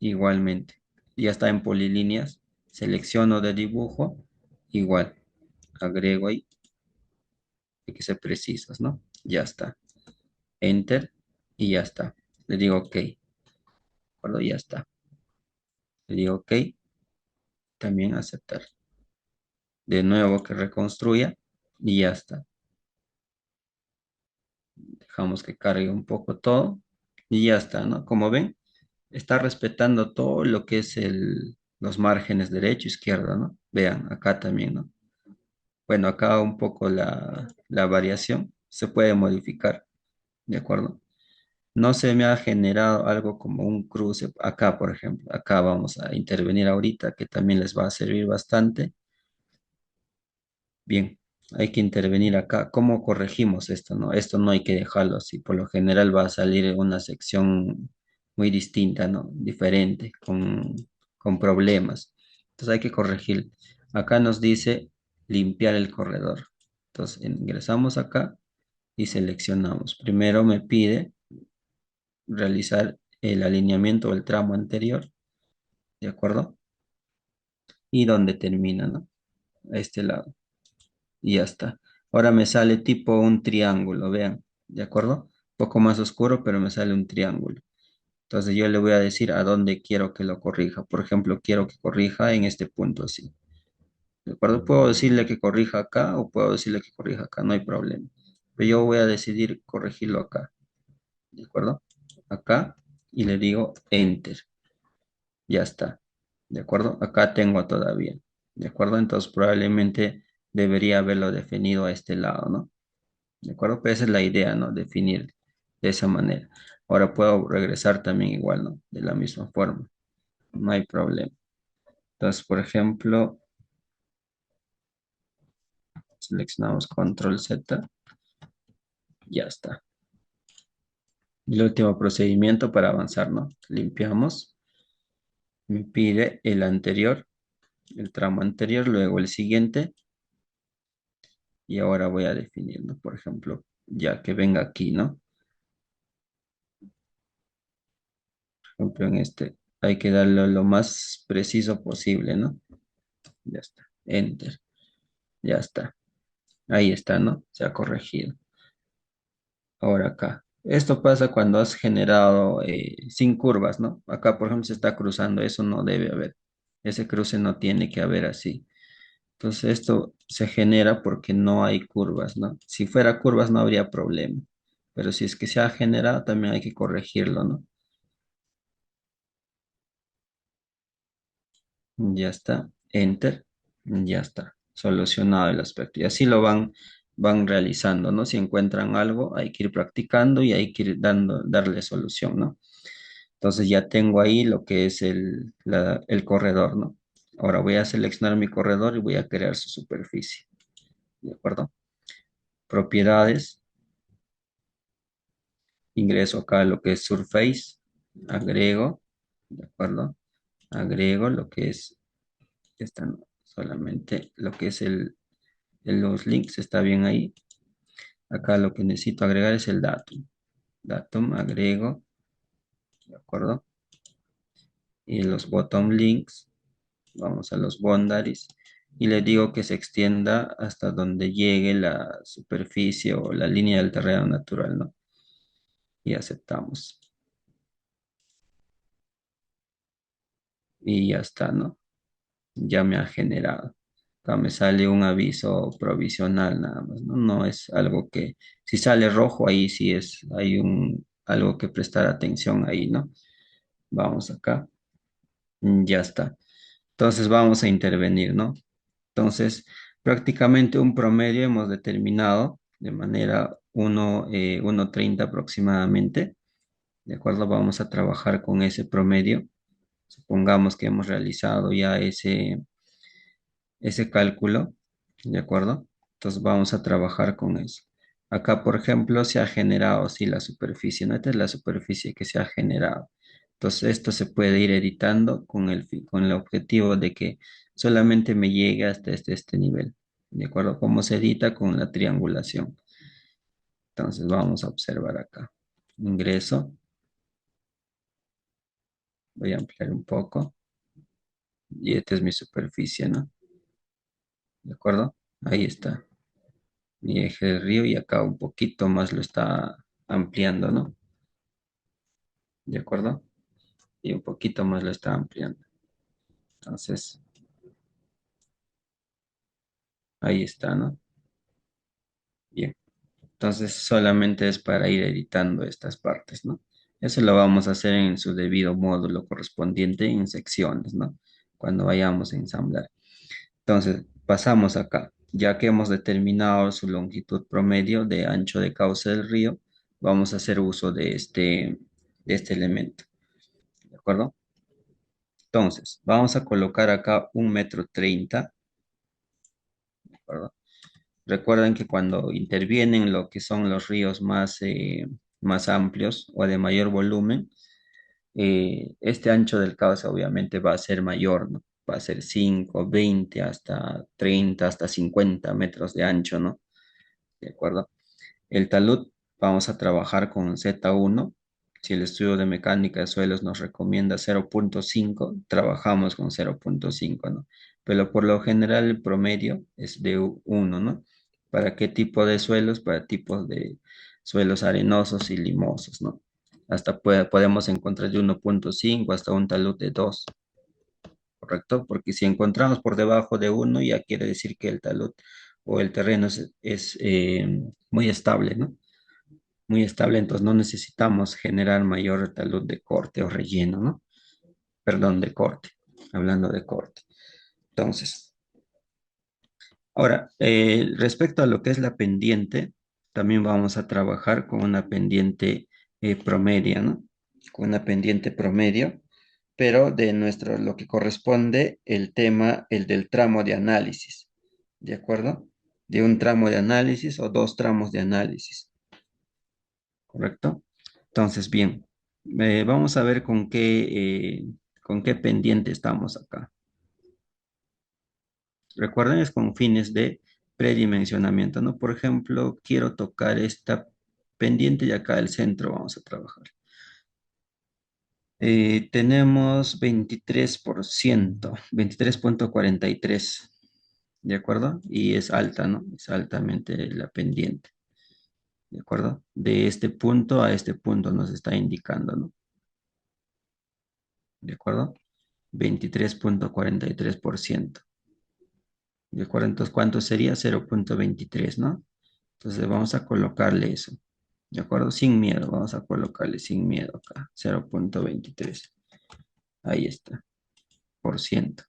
igualmente. Ya está en polilíneas, selecciono de dibujo, igual. Agrego ahí, hay que ser precisos, ¿no? Ya está. Enter y ya está. Le digo OK. ¿De acuerdo? Ya está. Le digo OK, también aceptar. De nuevo que reconstruya y ya está. Dejamos que cargue un poco todo y ya está, ¿no? Como ven, está respetando todo lo que es los márgenes derecho, izquierdo, ¿no? Vean, acá también, ¿no? Bueno, acá un poco la variación se puede modificar, ¿de acuerdo? No se me ha generado algo como un cruce acá, por ejemplo. Acá vamos a intervenir ahorita, que también les va a servir bastante. Bien, hay que intervenir acá. ¿Cómo corregimos esto, no? Esto no hay que dejarlo así. Por lo general va a salir una sección muy distinta, ¿no? Diferente, con problemas. Entonces hay que corregir. Acá nos dice limpiar el corredor. Entonces ingresamos acá y seleccionamos. Primero me pide realizar el alineamiento del tramo anterior, ¿de acuerdo? Y donde termina, ¿no? A este lado. Y ya está. Ahora me sale tipo un triángulo, vean, ¿de acuerdo? Un poco más oscuro, pero me sale un triángulo. Entonces yo le voy a decir a dónde quiero que lo corrija. Por ejemplo, quiero que corrija en este punto así. ¿De acuerdo? Puedo decirle que corrija acá o puedo decirle que corrija acá, no hay problema. Pero yo voy a decidir corregirlo acá, ¿de acuerdo? Acá y le digo Enter. Ya está. ¿De acuerdo? Acá tengo todavía. ¿De acuerdo? Entonces probablemente debería haberlo definido a este lado, ¿no? ¿De acuerdo? Pero esa es la idea, ¿no? Definir de esa manera. Ahora puedo regresar también igual, ¿no? De la misma forma. No hay problema. Entonces, por ejemplo, seleccionamos Control Z. Ya está. Y el último procedimiento para avanzar, ¿no? Limpiamos. Me pide el anterior, el tramo anterior, luego el siguiente. Y ahora voy a definir, ¿no? Por ejemplo, ya que venga aquí, ¿no? Por ejemplo, en este hay que darle lo más preciso posible, ¿no? Ya está. Enter. Ya está. Ahí está, ¿no? Se ha corregido. Ahora acá. Esto pasa cuando has generado sin curvas, ¿no? Acá, por ejemplo, se está cruzando. Eso no debe haber. Ese cruce no tiene que haber así. Entonces, esto se genera porque no hay curvas, ¿no? Si fuera curvas no habría problema. Pero si es que se ha generado, también hay que corregirlo, ¿no? Ya está. Enter. Ya está. Solucionado el aspecto. Y así lo van realizando, ¿no? Si encuentran algo, hay que ir practicando y hay que ir darle solución, ¿no? Entonces ya tengo ahí lo que es el corredor, ¿no? Ahora voy a seleccionar mi corredor y voy a crear su superficie. ¿De acuerdo? Propiedades. Ingreso acá lo que es Surface. Agrego. ¿De acuerdo? Agrego lo que es, esta no, solamente lo que es los links, está bien ahí. Acá lo que necesito agregar es el datum. Datum, agrego, ¿de acuerdo? Y los bottom links, vamos a los boundaries. Y le digo que se extienda hasta donde llegue la superficie o la línea del terreno natural, ¿no? Y aceptamos. Y ya está, ¿no? Ya me ha generado. Acá me sale un aviso provisional nada más, ¿no? No es algo que, si sale rojo ahí sí hay algo que prestar atención ahí, ¿no? Vamos acá, ya está. Entonces vamos a intervenir, ¿no? Entonces, prácticamente un promedio hemos determinado de manera 1,30 aproximadamente, ¿de acuerdo? Vamos a trabajar con ese promedio. Supongamos que hemos realizado ya ese cálculo, ¿de acuerdo? Entonces vamos a trabajar con eso. Acá, por ejemplo, se ha generado, sí, la superficie, ¿no? Esta es la superficie que se ha generado. Entonces esto se puede ir editando con el objetivo de que solamente me llegue hasta este nivel, ¿de acuerdo? ¿Cómo se edita? Con la triangulación. Entonces vamos a observar acá. Ingreso, voy a ampliar un poco y esta es mi superficie, ¿no? ¿De acuerdo? Ahí está. Mi eje de río y acá un poquito más lo está ampliando, ¿no? ¿De acuerdo? Y un poquito más lo está ampliando. Entonces, ahí está, ¿no? Bien. Entonces, solamente es para ir editando estas partes, ¿no? Eso lo vamos a hacer en su debido módulo correspondiente en secciones, ¿no? Cuando vayamos a ensamblar. Entonces, pasamos acá. Ya que hemos determinado su longitud promedio de ancho de cauce del río, vamos a hacer uso de este elemento. ¿De acuerdo? Entonces, vamos a colocar acá 1,30 m, ¿de acuerdo? Recuerden que cuando intervienen lo que son los ríos más amplios o de mayor volumen, este ancho del cauce obviamente va a ser mayor, ¿no? Va a ser 5, 20, hasta 30, hasta 50 metros de ancho, ¿no? ¿De acuerdo? El talud vamos a trabajar con Z1. Si el estudio de mecánica de suelos nos recomienda 0,5, trabajamos con 0,5, ¿no? Pero por lo general el promedio es de 1, ¿no? ¿Para qué tipo de suelos? Para tipos de suelos arenosos y limosos, ¿no? Hasta podemos encontrar de 1,5 hasta un talud de 2, ¿correcto? Porque si encontramos por debajo de 1, ya quiere decir que el talud o el terreno es muy estable, ¿no? Muy estable, entonces no necesitamos generar mayor talud de corte o relleno, ¿no? Perdón, de corte, hablando de corte. Entonces, ahora, respecto a lo que es la pendiente, también vamos a trabajar con una pendiente promedio, ¿no? Con una pendiente promedio, pero de nuestro, lo que corresponde el tema, el del tramo de análisis, ¿de acuerdo? De un tramo de análisis o dos tramos de análisis, ¿correcto? Entonces, bien, vamos a ver con qué pendiente estamos acá. Recuerden, es con fines de predimensionamiento, ¿no? Por ejemplo, quiero tocar esta pendiente y acá el centro vamos a trabajar. Tenemos 23%, 23,43, ¿de acuerdo? Y es alta, ¿no? Es altamente la pendiente, ¿de acuerdo? De este punto a este punto nos está indicando, ¿no? ¿De acuerdo? 23,43%. ¿De acuerdo? Entonces, ¿cuánto sería? 0,23, ¿no? Entonces vamos a colocarle eso. ¿De acuerdo? Sin miedo, vamos a colocarle sin miedo acá. 0,23. Ahí está, por ciento.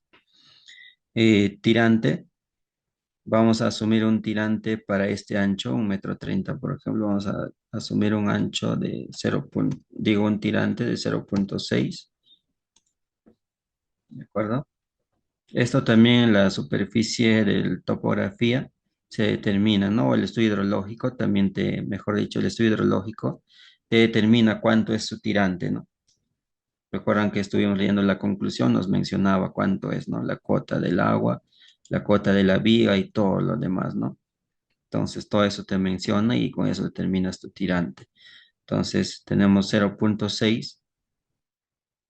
Tirante. Vamos a asumir un tirante para este ancho, 1,30 m, por ejemplo. Vamos a asumir un ancho de 0. Digo, un tirante de 0,6. ¿De acuerdo? Esto también en la superficie de topografía se determina, ¿no? El estudio hidrológico también mejor dicho, el estudio hidrológico te determina cuánto es su tirante, ¿no? Recuerdan que estuvimos leyendo la conclusión, nos mencionaba cuánto es, ¿no? La cota del agua, la cota de la viga y todo lo demás, ¿no? Entonces, todo eso te menciona y con eso determinas tu tirante. Entonces, tenemos 0,6,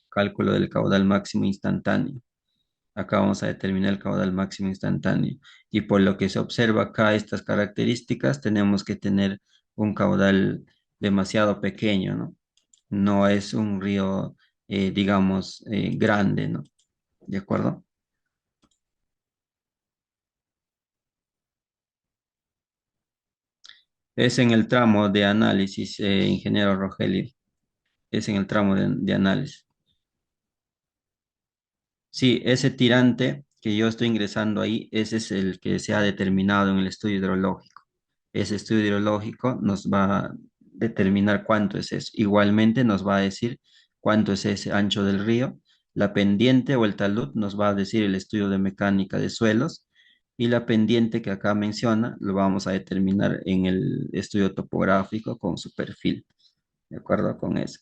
cálculo del caudal máximo instantáneo. Acá vamos a determinar el caudal máximo instantáneo. Y por lo que se observa acá estas características, tenemos que tener un caudal demasiado pequeño, ¿no? No es un río, digamos, grande, ¿no? ¿De acuerdo? Es en el tramo de análisis, ingeniero Rogelio. Es en el tramo de análisis. Sí, ese tirante que yo estoy ingresando ahí, ese es el que se ha determinado en el estudio hidrológico. Ese estudio hidrológico nos va a determinar cuánto es eso. Igualmente nos va a decir cuánto es ese ancho del río. La pendiente o el talud nos va a decir el estudio de mecánica de suelos. Y la pendiente que acá menciona lo vamos a determinar en el estudio topográfico con su perfil. ¿De acuerdo con eso?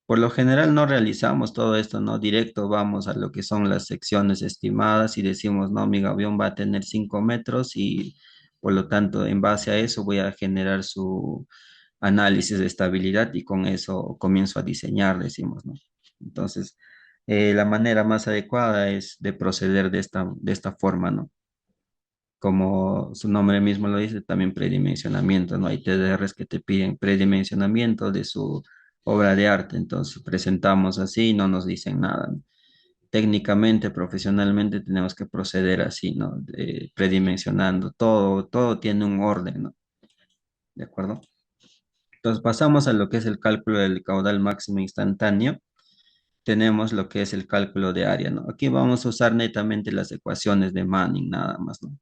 Por lo general no realizamos todo esto, ¿no? Directo vamos a lo que son las secciones estimadas y decimos, no, mi gavión va a tener 5 metros y por lo tanto en base a eso voy a generar su análisis de estabilidad y con eso comienzo a diseñar, decimos, ¿no? Entonces, la manera más adecuada es de proceder de esta forma, ¿no? Como su nombre mismo lo dice, también predimensionamiento, ¿no? Hay TDRs que te piden predimensionamiento de su obra de arte, entonces presentamos así y no nos dicen nada, ¿no? Técnicamente, profesionalmente tenemos que proceder así, ¿no? Predimensionando, todo tiene un orden, ¿no? ¿De acuerdo? Entonces pasamos a lo que es el cálculo del caudal máximo instantáneo. Tenemos lo que es el cálculo de área, ¿no? Aquí vamos a usar netamente las ecuaciones de Manning nada más, ¿no?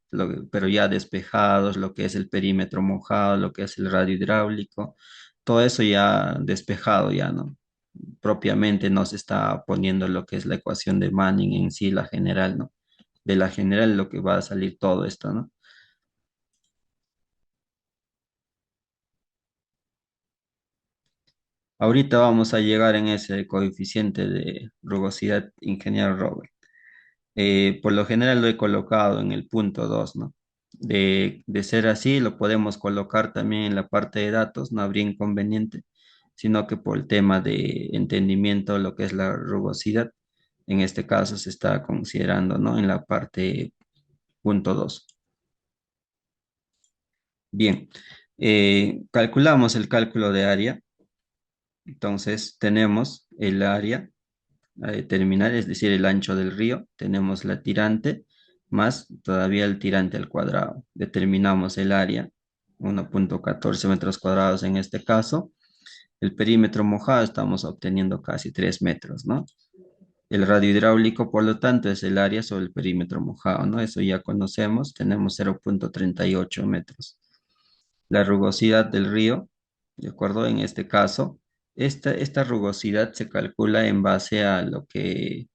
Pero ya despejados, lo que es el perímetro mojado, lo que es el radio hidráulico, todo eso ya despejado ya, ¿no? Propiamente no se está poniendo lo que es la ecuación de Manning en sí, la general, ¿no? De la general lo que va a salir todo esto, ¿no? Ahorita vamos a llegar en ese coeficiente de rugosidad, ingeniero Robert. Por lo general lo he colocado en el punto 2, ¿no? De ser así, lo podemos colocar también en la parte de datos, no habría inconveniente, sino que por el tema de entendimiento, lo que es la rugosidad, en este caso se está considerando, ¿no? En la parte punto 2. Bien, calculamos el cálculo de área, entonces tenemos el área a determinar, es decir, el ancho del río, tenemos la tirante, más todavía el tirante al cuadrado. Determinamos el área, 1,14 metros cuadrados en este caso. El perímetro mojado estamos obteniendo casi 3 metros, ¿no? El radio hidráulico, por lo tanto, es el área sobre el perímetro mojado, ¿no? Eso ya conocemos, tenemos 0,38 metros. La rugosidad del río, ¿de acuerdo? En este caso, esta rugosidad se calcula en base a lo que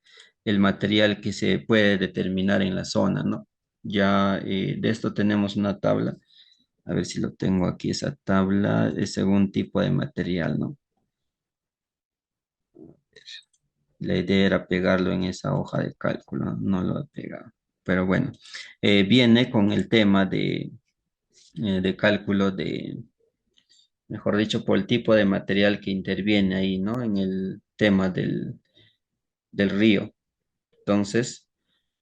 el material que se puede determinar en la zona, ¿no? Ya de esto tenemos una tabla, a ver si lo tengo aquí, esa tabla es según tipo de material, ¿no? La idea era pegarlo en esa hoja de cálculo, no lo he pegado. Pero bueno, viene con el tema de cálculo de, mejor dicho, por el tipo de material que interviene ahí, ¿no? En el tema del río. Entonces,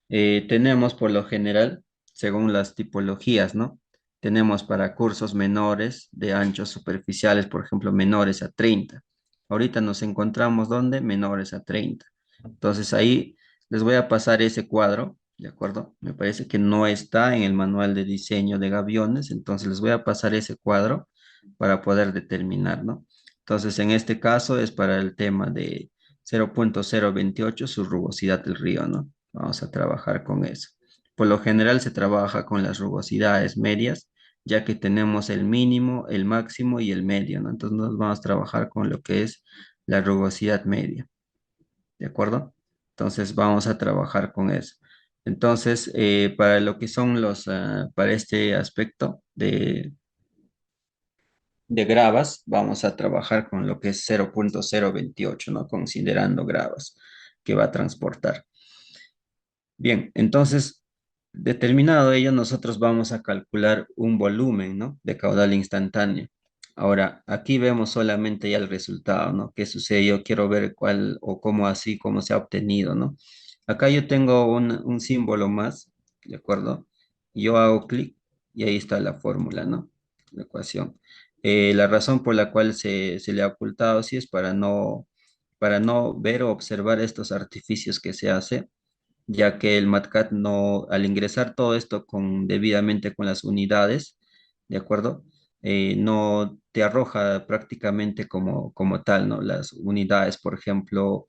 tenemos por lo general, según las tipologías, ¿no? Tenemos para cursos menores de anchos superficiales, por ejemplo, menores a 30. Ahorita nos encontramos donde menores a 30. Entonces ahí les voy a pasar ese cuadro, ¿de acuerdo? Me parece que no está en el manual de diseño de gaviones, entonces les voy a pasar ese cuadro para poder determinar, ¿no? Entonces en este caso es para el tema de 0,028 su rugosidad del río, ¿no? Vamos a trabajar con eso. Por lo general se trabaja con las rugosidades medias, ya que tenemos el mínimo, el máximo y el medio, ¿no? Entonces nos vamos a trabajar con lo que es la rugosidad media, ¿de acuerdo? Entonces vamos a trabajar con eso. Entonces, para lo que son para este aspecto de gravas, vamos a trabajar con lo que es 0,028, ¿no? Considerando gravas que va a transportar. Bien, entonces, determinado ello, nosotros vamos a calcular un volumen, ¿no? De caudal instantáneo. Ahora, aquí vemos solamente ya el resultado, ¿no? ¿Qué sucede? Yo quiero ver cuál o cómo así, cómo se ha obtenido, ¿no? Acá yo tengo un símbolo más, ¿de acuerdo? Yo hago clic y ahí está la fórmula, ¿no? La ecuación. La razón por la cual se le ha ocultado así es para no ver o observar estos artificios que se hace ya que el MatCat no, al ingresar todo esto debidamente con las unidades, ¿de acuerdo? No te arroja prácticamente como tal, ¿no? Las unidades, por ejemplo,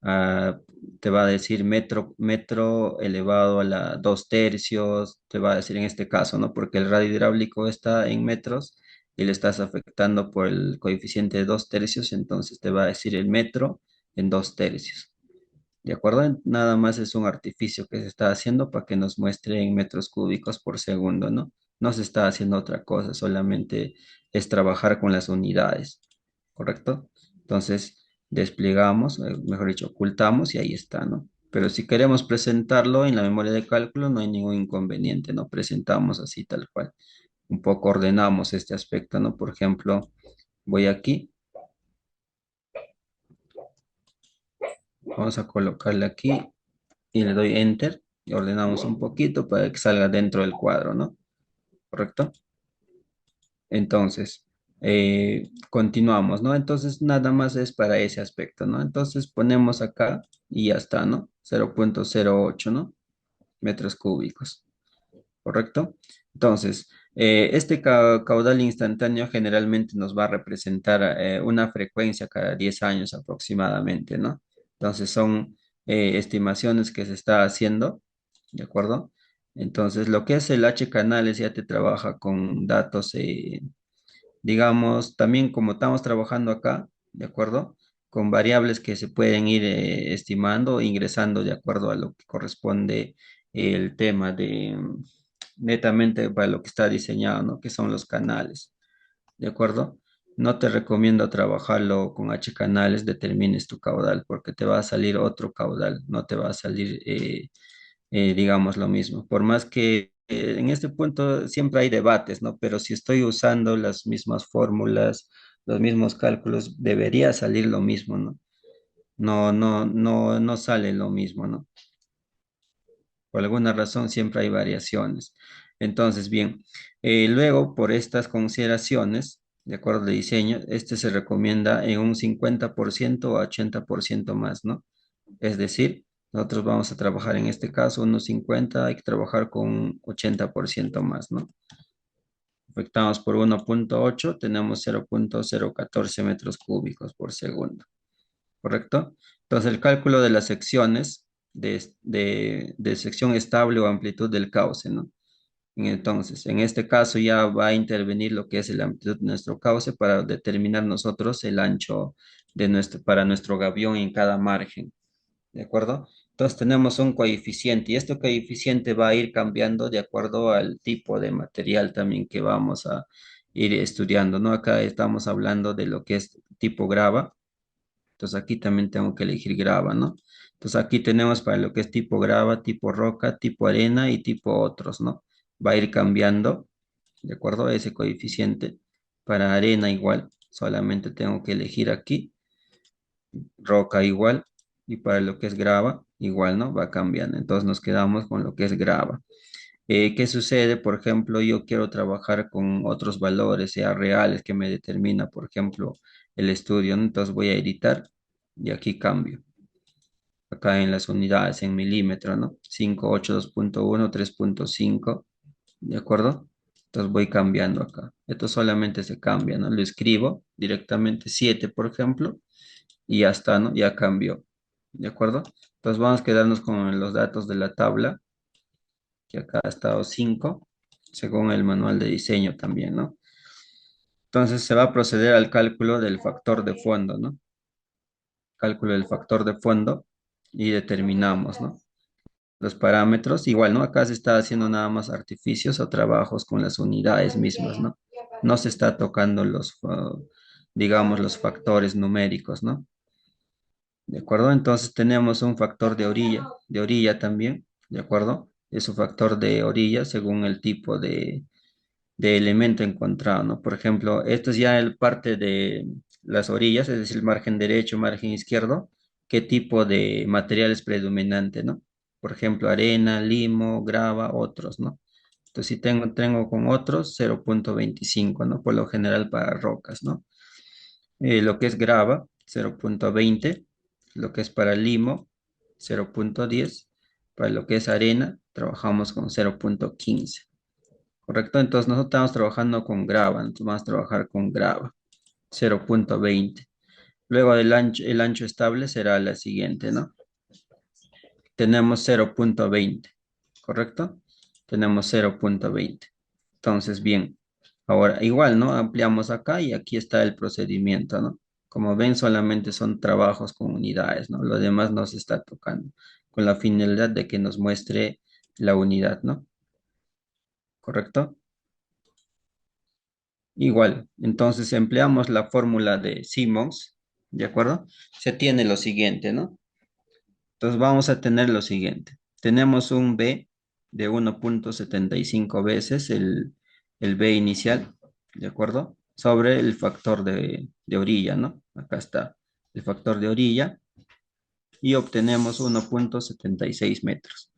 ah, te va a decir metro elevado a la 2 tercios, te va a decir en este caso, ¿no? Porque el radio hidráulico está en metros y le estás afectando por el coeficiente de 2 tercios, entonces te va a decir el metro en 2 tercios. ¿De acuerdo? Nada más es un artificio que se está haciendo para que nos muestre en metros cúbicos por segundo, ¿no? No se está haciendo otra cosa, solamente es trabajar con las unidades, ¿correcto? Entonces, desplegamos, mejor dicho, ocultamos y ahí está, ¿no? Pero si queremos presentarlo en la memoria de cálculo, no hay ningún inconveniente, ¿no? Presentamos así tal cual. Un poco ordenamos este aspecto, ¿no? Por ejemplo, voy aquí, vamos a colocarle aquí y le doy enter y ordenamos un poquito para que salga dentro del cuadro, ¿no? ¿Correcto? Entonces, continuamos, ¿no? Entonces, nada más es para ese aspecto, ¿no? Entonces, ponemos acá y ya está, ¿no? 0,08, ¿no? Metros cúbicos, ¿correcto? Entonces, este caudal instantáneo generalmente nos va a representar una frecuencia cada 10 años aproximadamente, ¿no? Entonces, son estimaciones que se está haciendo, ¿de acuerdo? Entonces, lo que es el H canales ya te trabaja con datos, digamos, también como estamos trabajando acá, ¿de acuerdo? Con variables que se pueden ir estimando, ingresando de acuerdo a lo que corresponde el tema de netamente para lo que está diseñado, ¿no? Que son los canales, ¿de acuerdo? No te recomiendo trabajarlo con H canales, determines tu caudal, porque te va a salir otro caudal, no te va a salir digamos lo mismo. Por más que en este punto siempre hay debates, ¿no? Pero si estoy usando las mismas fórmulas, los mismos cálculos, debería salir lo mismo, ¿no? No sale lo mismo, ¿no? Por alguna razón siempre hay variaciones. Entonces, bien, luego por estas consideraciones, de acuerdo al diseño, este se recomienda en un 50% o 80% más, ¿no? Es decir, Nosotros vamos a trabajar en este caso unos 50, hay que trabajar con un 80% más, ¿no? Afectamos por 1,8, tenemos 0,014 metros cúbicos por segundo, ¿correcto? Entonces, el cálculo de las secciones de sección estable o amplitud del cauce, ¿no? Entonces, en este caso ya va a intervenir lo que es la amplitud de nuestro cauce para determinar nosotros el ancho para nuestro gavión en cada margen. ¿De acuerdo? Entonces tenemos un coeficiente y este coeficiente va a ir cambiando de acuerdo al tipo de material también que vamos a ir estudiando, ¿no? Acá estamos hablando de lo que es tipo grava, entonces aquí también tengo que elegir grava, ¿no? Entonces aquí tenemos para lo que es tipo grava, tipo roca, tipo arena y tipo otros, ¿no? Va a ir cambiando, ¿de acuerdo? Ese coeficiente. Para arena igual, solamente tengo que elegir aquí roca igual, y para lo que es grava, igual, ¿no? Va cambiando. Entonces nos quedamos con lo que es grava. ¿Qué sucede? Por ejemplo, yo quiero trabajar con otros valores, sea reales, que me determina, por ejemplo, el estudio, ¿no? Entonces voy a editar y aquí cambio. Acá en las unidades, en milímetro, ¿no? 582.1, 3,5, ¿de acuerdo? Entonces voy cambiando acá. Esto solamente se cambia, ¿no? Lo escribo directamente 7, por ejemplo, y ya está, ¿no? Ya cambió. ¿De acuerdo? Entonces vamos a quedarnos con los datos de la tabla, que acá ha estado 5 según el manual de diseño también, ¿no? Entonces se va a proceder al cálculo del factor de fondo, ¿no? Cálculo del factor de fondo y determinamos, ¿no? Los parámetros, igual, ¿no? Acá se está haciendo nada más artificios o trabajos con las unidades mismas, ¿no? No se está tocando digamos, los factores numéricos, ¿no? ¿De acuerdo? Entonces tenemos un factor de orilla también, ¿de acuerdo? Es un factor de orilla según el tipo de elemento encontrado, ¿no? Por ejemplo, esto es ya el parte de las orillas, es decir, margen derecho, margen izquierdo, qué tipo de material es predominante, ¿no? Por ejemplo, arena, limo, grava, otros, ¿no? Entonces, si tengo con otros, 0,25, ¿no? Por lo general para rocas, ¿no? Lo que es grava, 0,20, lo que es para limo, 0,10, para lo que es arena, trabajamos con 0,15, ¿correcto? Entonces nosotros estamos trabajando con grava, entonces vamos a trabajar con grava, 0,20. Luego el ancho estable será la siguiente, ¿no? Tenemos 0,20, ¿correcto? Tenemos 0,20. Entonces, bien, ahora igual, ¿no? Ampliamos acá y aquí está el procedimiento, ¿no? Como ven, solamente son trabajos con unidades, ¿no? Lo demás no se está tocando, con la finalidad de que nos muestre la unidad, ¿no? ¿Correcto? Igual, entonces empleamos la fórmula de Simmons, ¿de acuerdo? Se tiene lo siguiente, ¿no? Entonces vamos a tener lo siguiente. Tenemos un B de 1,75 veces el B inicial, ¿de acuerdo? Sobre el factor de orilla, ¿no? Acá está el factor de orilla y obtenemos 1,76 metros,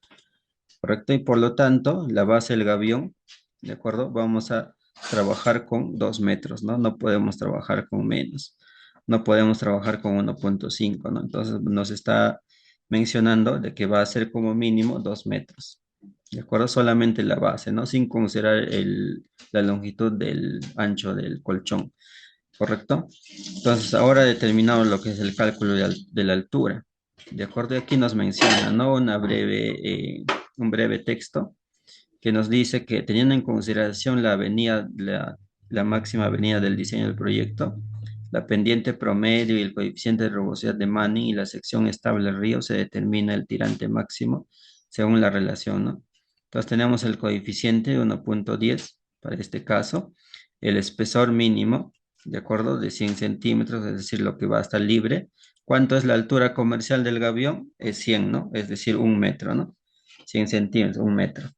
¿correcto? Y por lo tanto, la base del gavión, ¿de acuerdo? Vamos a trabajar con 2 metros, ¿no? No podemos trabajar con menos. No podemos trabajar con 1,5, ¿no? Entonces nos está mencionando de que va a ser como mínimo 2 metros, ¿de acuerdo? Solamente la base, ¿no? Sin considerar la longitud del ancho del colchón, ¿correcto? Entonces ahora determinamos lo que es el cálculo de la altura. De acuerdo, y aquí nos menciona, ¿no? Un breve texto que nos dice que teniendo en consideración la máxima avenida del diseño del proyecto, la pendiente promedio y el coeficiente de rugosidad de Manning y la sección estable del río, se determina el tirante máximo según la relación, ¿no? Entonces tenemos el coeficiente 1,10 para este caso, el espesor mínimo, ¿de acuerdo? De 100 centímetros, es decir, lo que va a estar libre. ¿Cuánto es la altura comercial del gavión? Es 100, ¿no? Es decir, 1 metro, ¿no? 100 centímetros, 1 metro.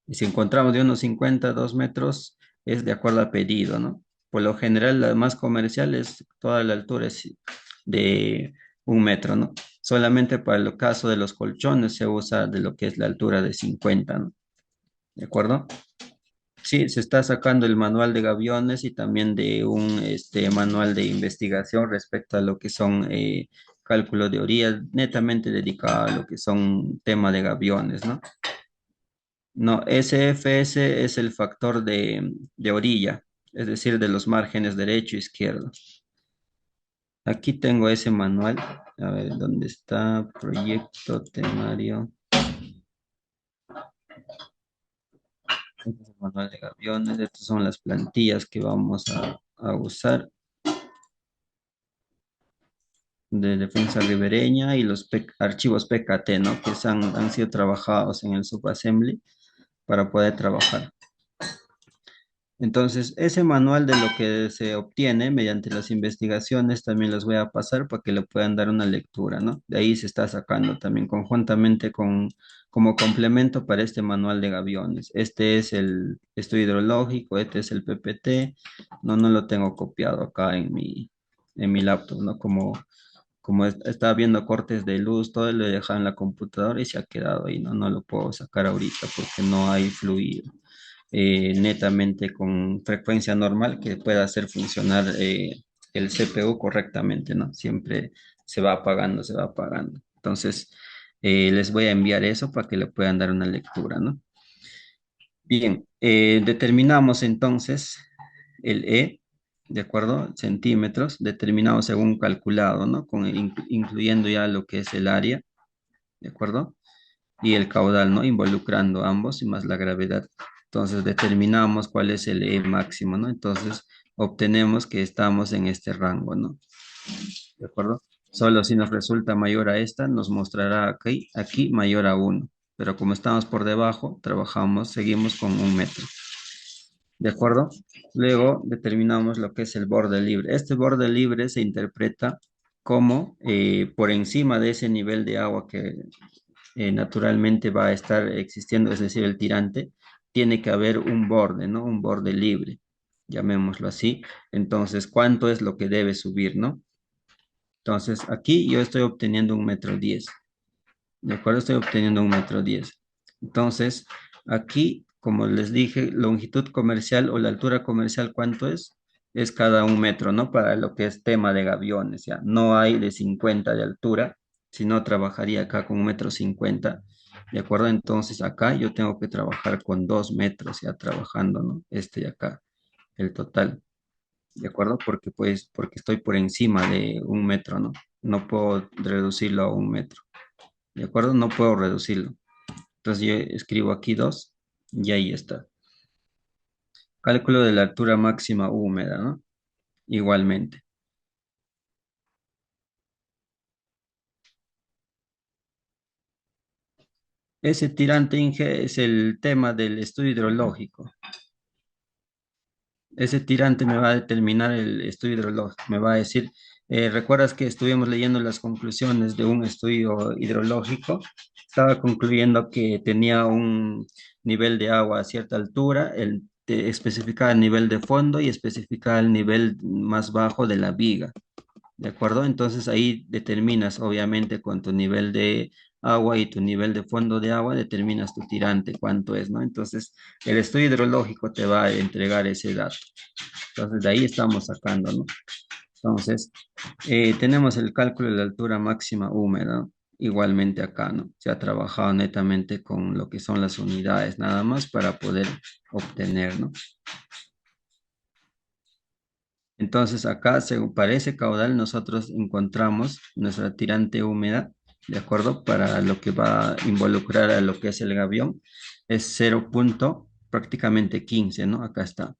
Y si encontramos de unos 50 2 metros, es de acuerdo a pedido, ¿no? Por lo general, la más comercial es toda la altura es de 1 metro, ¿no? Solamente para el caso de los colchones se usa de lo que es la altura de 50, ¿no? ¿De acuerdo? Sí, se está sacando el manual de gaviones y también de un manual de investigación respecto a lo que son cálculo de orilla, netamente dedicado a lo que son tema de gaviones, ¿no? No, SFS es el factor de orilla, es decir, de los márgenes derecho e izquierdo. Aquí tengo ese manual. A ver, ¿dónde está? Proyecto temario. Este es el manual de gaviones. Estas son las plantillas que vamos a usar de defensa ribereña y los archivos PKT, ¿no? Que han sido trabajados en el subassembly para poder trabajar. Entonces, ese manual de lo que se obtiene mediante las investigaciones también los voy a pasar para que le puedan dar una lectura, ¿no? De ahí se está sacando también conjuntamente como complemento para este manual de gaviones. Este es el estudio hidrológico, este es el PPT. No lo tengo copiado acá en mi laptop, ¿no? Como estaba viendo cortes de luz, todo lo he dejado en la computadora y se ha quedado ahí, ¿no? No lo puedo sacar ahorita porque no hay fluido netamente con frecuencia normal que pueda hacer funcionar el CPU correctamente, ¿no? Siempre se va apagando, se va apagando. Entonces, les voy a enviar eso para que le puedan dar una lectura, ¿no? Bien, determinamos entonces el E, ¿de acuerdo? Centímetros, determinado según calculado, ¿no? Incluyendo ya lo que es el área, ¿de acuerdo? Y el caudal, ¿no? Involucrando ambos y más la gravedad. Entonces determinamos cuál es el E máximo, ¿no? Entonces obtenemos que estamos en este rango, ¿no? ¿De acuerdo? Solo si nos resulta mayor a esta, nos mostrará aquí mayor a 1. Pero como estamos por debajo, seguimos con 1 metro. ¿De acuerdo? Luego determinamos lo que es el borde libre. Este borde libre se interpreta como por encima de ese nivel de agua que naturalmente va a estar existiendo, es decir, el tirante, tiene que haber un borde, ¿no? Un borde libre, llamémoslo así. Entonces, ¿cuánto es lo que debe subir, no? Entonces, aquí yo estoy obteniendo 1,10 m. ¿De acuerdo? Estoy obteniendo 1,10 m. Entonces, aquí, como les dije, longitud comercial o la altura comercial, ¿cuánto es? Es cada 1 metro, ¿no? Para lo que es tema de gaviones, ya. No hay de 50 de altura, sino trabajaría acá con 1,50 m. ¿De acuerdo? Entonces, acá yo tengo que trabajar con 2 metros ya trabajando, ¿no? Este de acá, el total. ¿De acuerdo? Porque estoy por encima de 1 metro, ¿no? No puedo reducirlo a 1 metro. ¿De acuerdo? No puedo reducirlo. Entonces yo escribo aquí 2 y ahí está. Cálculo de la altura máxima húmeda, ¿no? Igualmente. Ese tirante Inge es el tema del estudio hidrológico. Ese tirante me va a determinar el estudio hidrológico. Me va a decir, ¿recuerdas que estuvimos leyendo las conclusiones de un estudio hidrológico? Estaba concluyendo que tenía un nivel de agua a cierta altura, especificaba el nivel de fondo y especificaba el nivel más bajo de la viga. ¿De acuerdo? Entonces ahí determinas, obviamente, con tu nivel de agua y tu nivel de fondo de agua, determinas tu tirante, cuánto es, ¿no? Entonces, el estudio hidrológico te va a entregar ese dato. Entonces, de ahí estamos sacando, ¿no? Entonces, tenemos el cálculo de la altura máxima húmeda, ¿no? Igualmente acá, ¿no? Se ha trabajado netamente con lo que son las unidades, nada más para poder obtener, ¿no? Entonces acá, según para ese caudal, nosotros encontramos nuestra tirante húmeda, ¿de acuerdo? Para lo que va a involucrar a lo que es el gavión, es 0,prácticamente 15, ¿no? Acá está,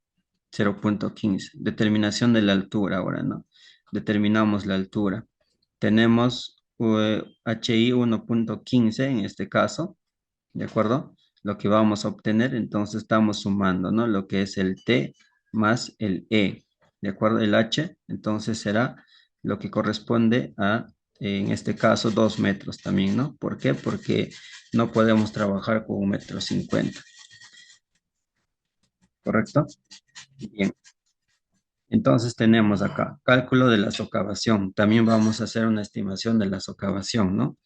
0,15. Determinación de la altura ahora, ¿no? Determinamos la altura. Tenemos HI 1,15 en este caso, ¿de acuerdo? Lo que vamos a obtener, entonces estamos sumando, ¿no? Lo que es el T más el E, ¿de acuerdo? El H, entonces será lo que corresponde a, en este caso, 2 metros también, ¿no? ¿Por qué? Porque no podemos trabajar con 1,50 m, ¿correcto? Bien, entonces tenemos acá cálculo de la socavación. También vamos a hacer una estimación de la socavación, ¿no?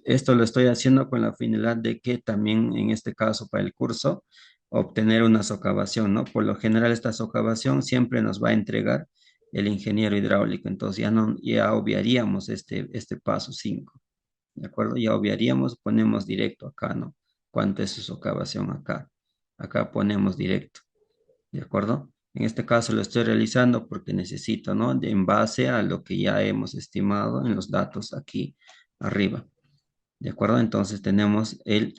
Esto lo estoy haciendo con la finalidad de que también en este caso para el curso obtener una socavación, ¿no? Por lo general esta socavación siempre nos va a entregar el ingeniero hidráulico. Entonces ya, no, ya obviaríamos este paso 5. ¿De acuerdo? Ya obviaríamos, ponemos directo acá, ¿no? ¿Cuánto es su socavación acá? Acá ponemos directo. ¿De acuerdo? En este caso lo estoy realizando porque necesito, ¿no? En base a lo que ya hemos estimado en los datos aquí arriba. ¿De acuerdo? Entonces tenemos el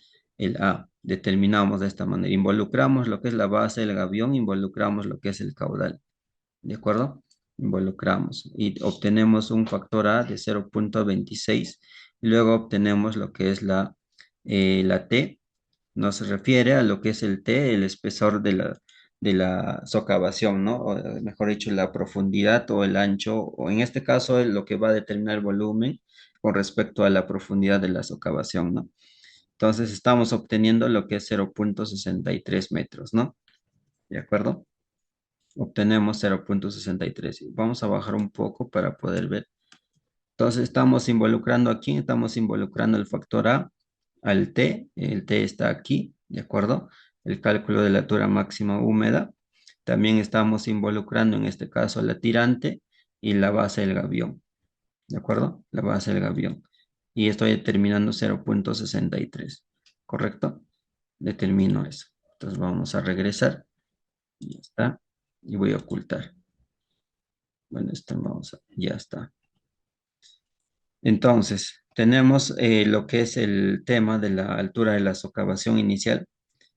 A. Determinamos de esta manera. Involucramos lo que es la base del gavión, involucramos lo que es el caudal. ¿De acuerdo? Involucramos y obtenemos un factor A de 0,26 y luego obtenemos lo que es la T. Nos refiere a lo que es el T, el espesor de la socavación, ¿no? O, mejor dicho, la profundidad o el ancho, o en este caso lo que va a determinar el volumen con respecto a la profundidad de la socavación, ¿no? Entonces estamos obteniendo lo que es 0,63 metros, ¿no? ¿De acuerdo? Obtenemos 0,63. Vamos a bajar un poco para poder ver. Entonces estamos involucrando aquí, estamos involucrando el factor A al T, el T está aquí, ¿de acuerdo? El cálculo de la altura máxima húmeda. También estamos involucrando en este caso la tirante y la base del gavión, ¿de acuerdo? La base del gavión. Y estoy determinando 0,63, ¿correcto? Determino eso. Entonces vamos a regresar, y ya está, y voy a ocultar. Bueno, esto vamos a, ya está. Entonces, tenemos lo que es el tema de la altura de la socavación inicial.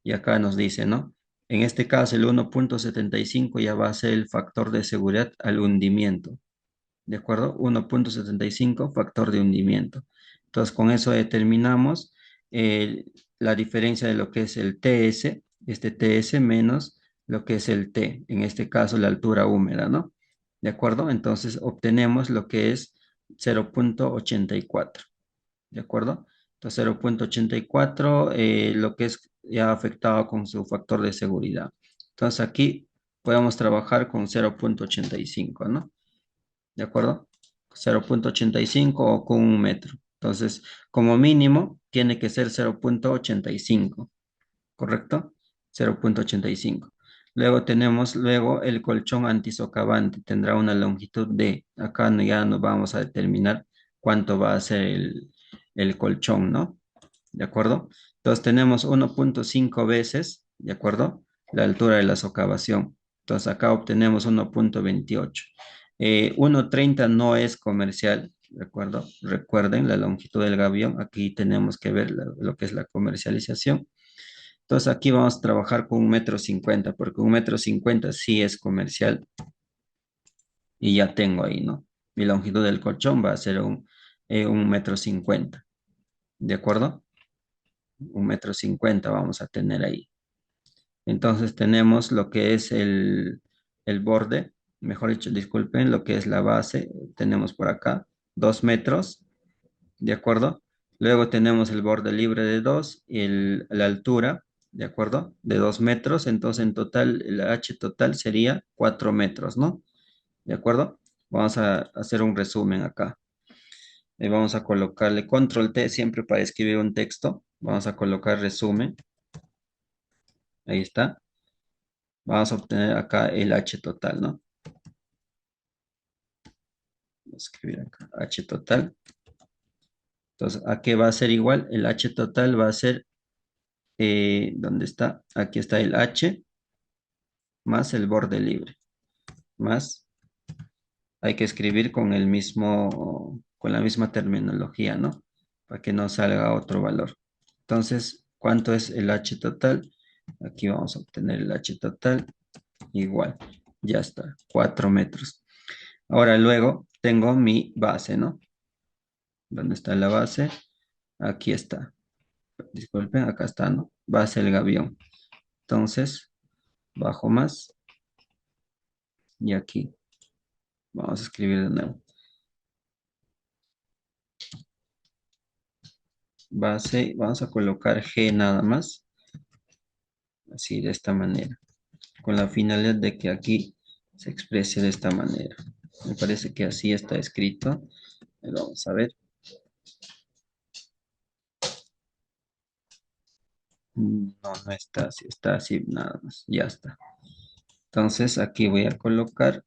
Y acá nos dice, ¿no? En este caso, el 1,75 ya va a ser el factor de seguridad al hundimiento. ¿De acuerdo? 1,75 factor de hundimiento. Entonces, con eso determinamos eh, la diferencia de lo que es el TS, este TS menos lo que es el T, en este caso la altura húmeda, ¿no? ¿De acuerdo? Entonces, obtenemos lo que es 0,84. ¿De acuerdo? Entonces 0,84, lo que es ya afectado con su factor de seguridad. Entonces aquí podemos trabajar con 0,85, ¿no? ¿De acuerdo? 0,85 o con 1 metro. Entonces, como mínimo, tiene que ser 0,85, ¿correcto? 0,85. Luego tenemos el colchón antisocavante, tendrá una longitud de, acá ya nos vamos a determinar cuánto va a ser el colchón, ¿no? ¿De acuerdo? Entonces tenemos 1,5 veces, ¿de acuerdo? La altura de la socavación. Entonces acá obtenemos 1,28. 1,30 no es comercial, ¿de acuerdo? Recuerden la longitud del gavión. Aquí tenemos que ver lo que es la comercialización. Entonces aquí vamos a trabajar con 1,50 m, porque 1,50 m sí es comercial y ya tengo ahí, ¿no? Mi longitud del colchón va a ser 1,50 m, ¿de acuerdo? 1,50 m vamos a tener ahí. Entonces tenemos lo que es el borde, mejor dicho, disculpen, lo que es la base, tenemos por acá 2 metros, ¿de acuerdo? Luego tenemos el borde libre de 2 y la altura, ¿de acuerdo? De 2 metros, entonces en total, el H total sería 4 metros, ¿no? ¿De acuerdo? Vamos a hacer un resumen acá. Vamos a colocarle control T siempre para escribir un texto. Vamos a colocar resumen. Ahí está. Vamos a obtener acá el H total, ¿no? Vamos a escribir acá H total. Entonces, ¿a qué va a ser igual? El H total va a ser, ¿dónde está? Aquí está el H más el borde libre, más, hay que escribir con el mismo, con la misma terminología, ¿no? Para que no salga otro valor. Entonces, ¿cuánto es el H total? Aquí vamos a obtener el H total igual, ya está, 4 metros. Ahora luego tengo mi base, ¿no? ¿Dónde está la base? Aquí está. Disculpen, acá está, ¿no? Base del gavión. Entonces, bajo más y aquí. Vamos a escribir de nuevo. Base, vamos a colocar G nada más. Así, de esta manera. Con la finalidad de que aquí se exprese de esta manera. Me parece que así está escrito. Vamos a ver. No, no está así nada más. Ya está. Entonces aquí voy a colocar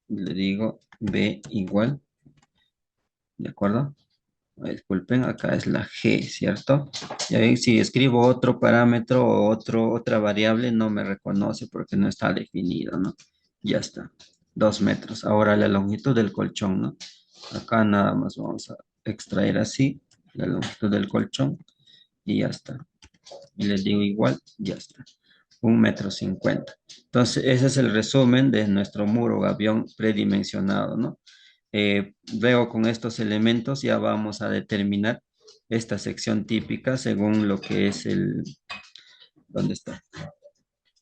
le digo B igual, ¿de acuerdo? Disculpen, acá es la G, ¿cierto? Y ahí si escribo otro parámetro o otra variable, no me reconoce porque no está definido, ¿no? Ya está, 2 metros. Ahora la longitud del colchón, ¿no? Acá nada más vamos a extraer así la longitud del colchón y ya está. Y les digo igual, ya está. 1,50 m. Entonces, ese es el resumen de nuestro muro gavión predimensionado, ¿no? Luego con estos elementos ya vamos a determinar esta sección típica según lo que es ¿dónde está?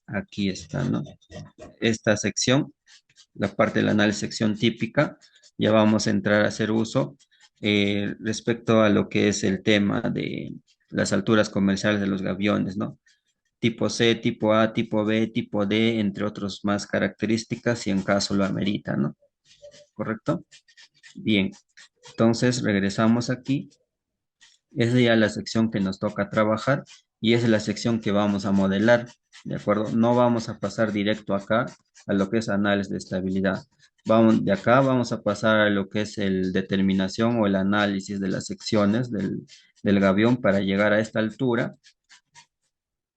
Aquí está, ¿no? Esta sección, la parte del análisis sección típica, ya vamos a entrar a hacer uso respecto a lo que es el tema de las alturas comerciales de los gaviones, ¿no? Tipo C, tipo A, tipo B, tipo D, entre otros más características, si en caso lo amerita, ¿no? ¿Correcto? Bien, entonces regresamos aquí. Esa es ya la sección que nos toca trabajar y esa es la sección que vamos a modelar, ¿de acuerdo? No vamos a pasar directo acá a lo que es análisis de estabilidad. Vamos, de acá vamos a pasar a lo que es el determinación o el análisis de las secciones del gavión para llegar a esta altura,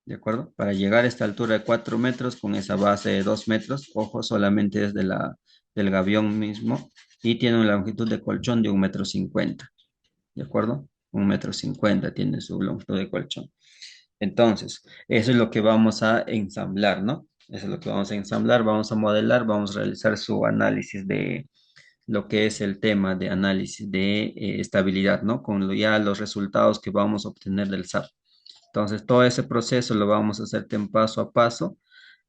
¿de acuerdo? Para llegar a esta altura de 4 metros con esa base de 2 metros, ojo, solamente es del gavión mismo y tiene una longitud de colchón de 1,50 m, ¿de acuerdo? 1,50 m tiene su longitud de colchón. Entonces, eso es lo que vamos a ensamblar, ¿no? Eso es lo que vamos a ensamblar, vamos a modelar, vamos a realizar su análisis de lo que es el tema de análisis de estabilidad, ¿no? Con ya los resultados que vamos a obtener del SAP. Entonces, todo ese proceso lo vamos a hacer en paso a paso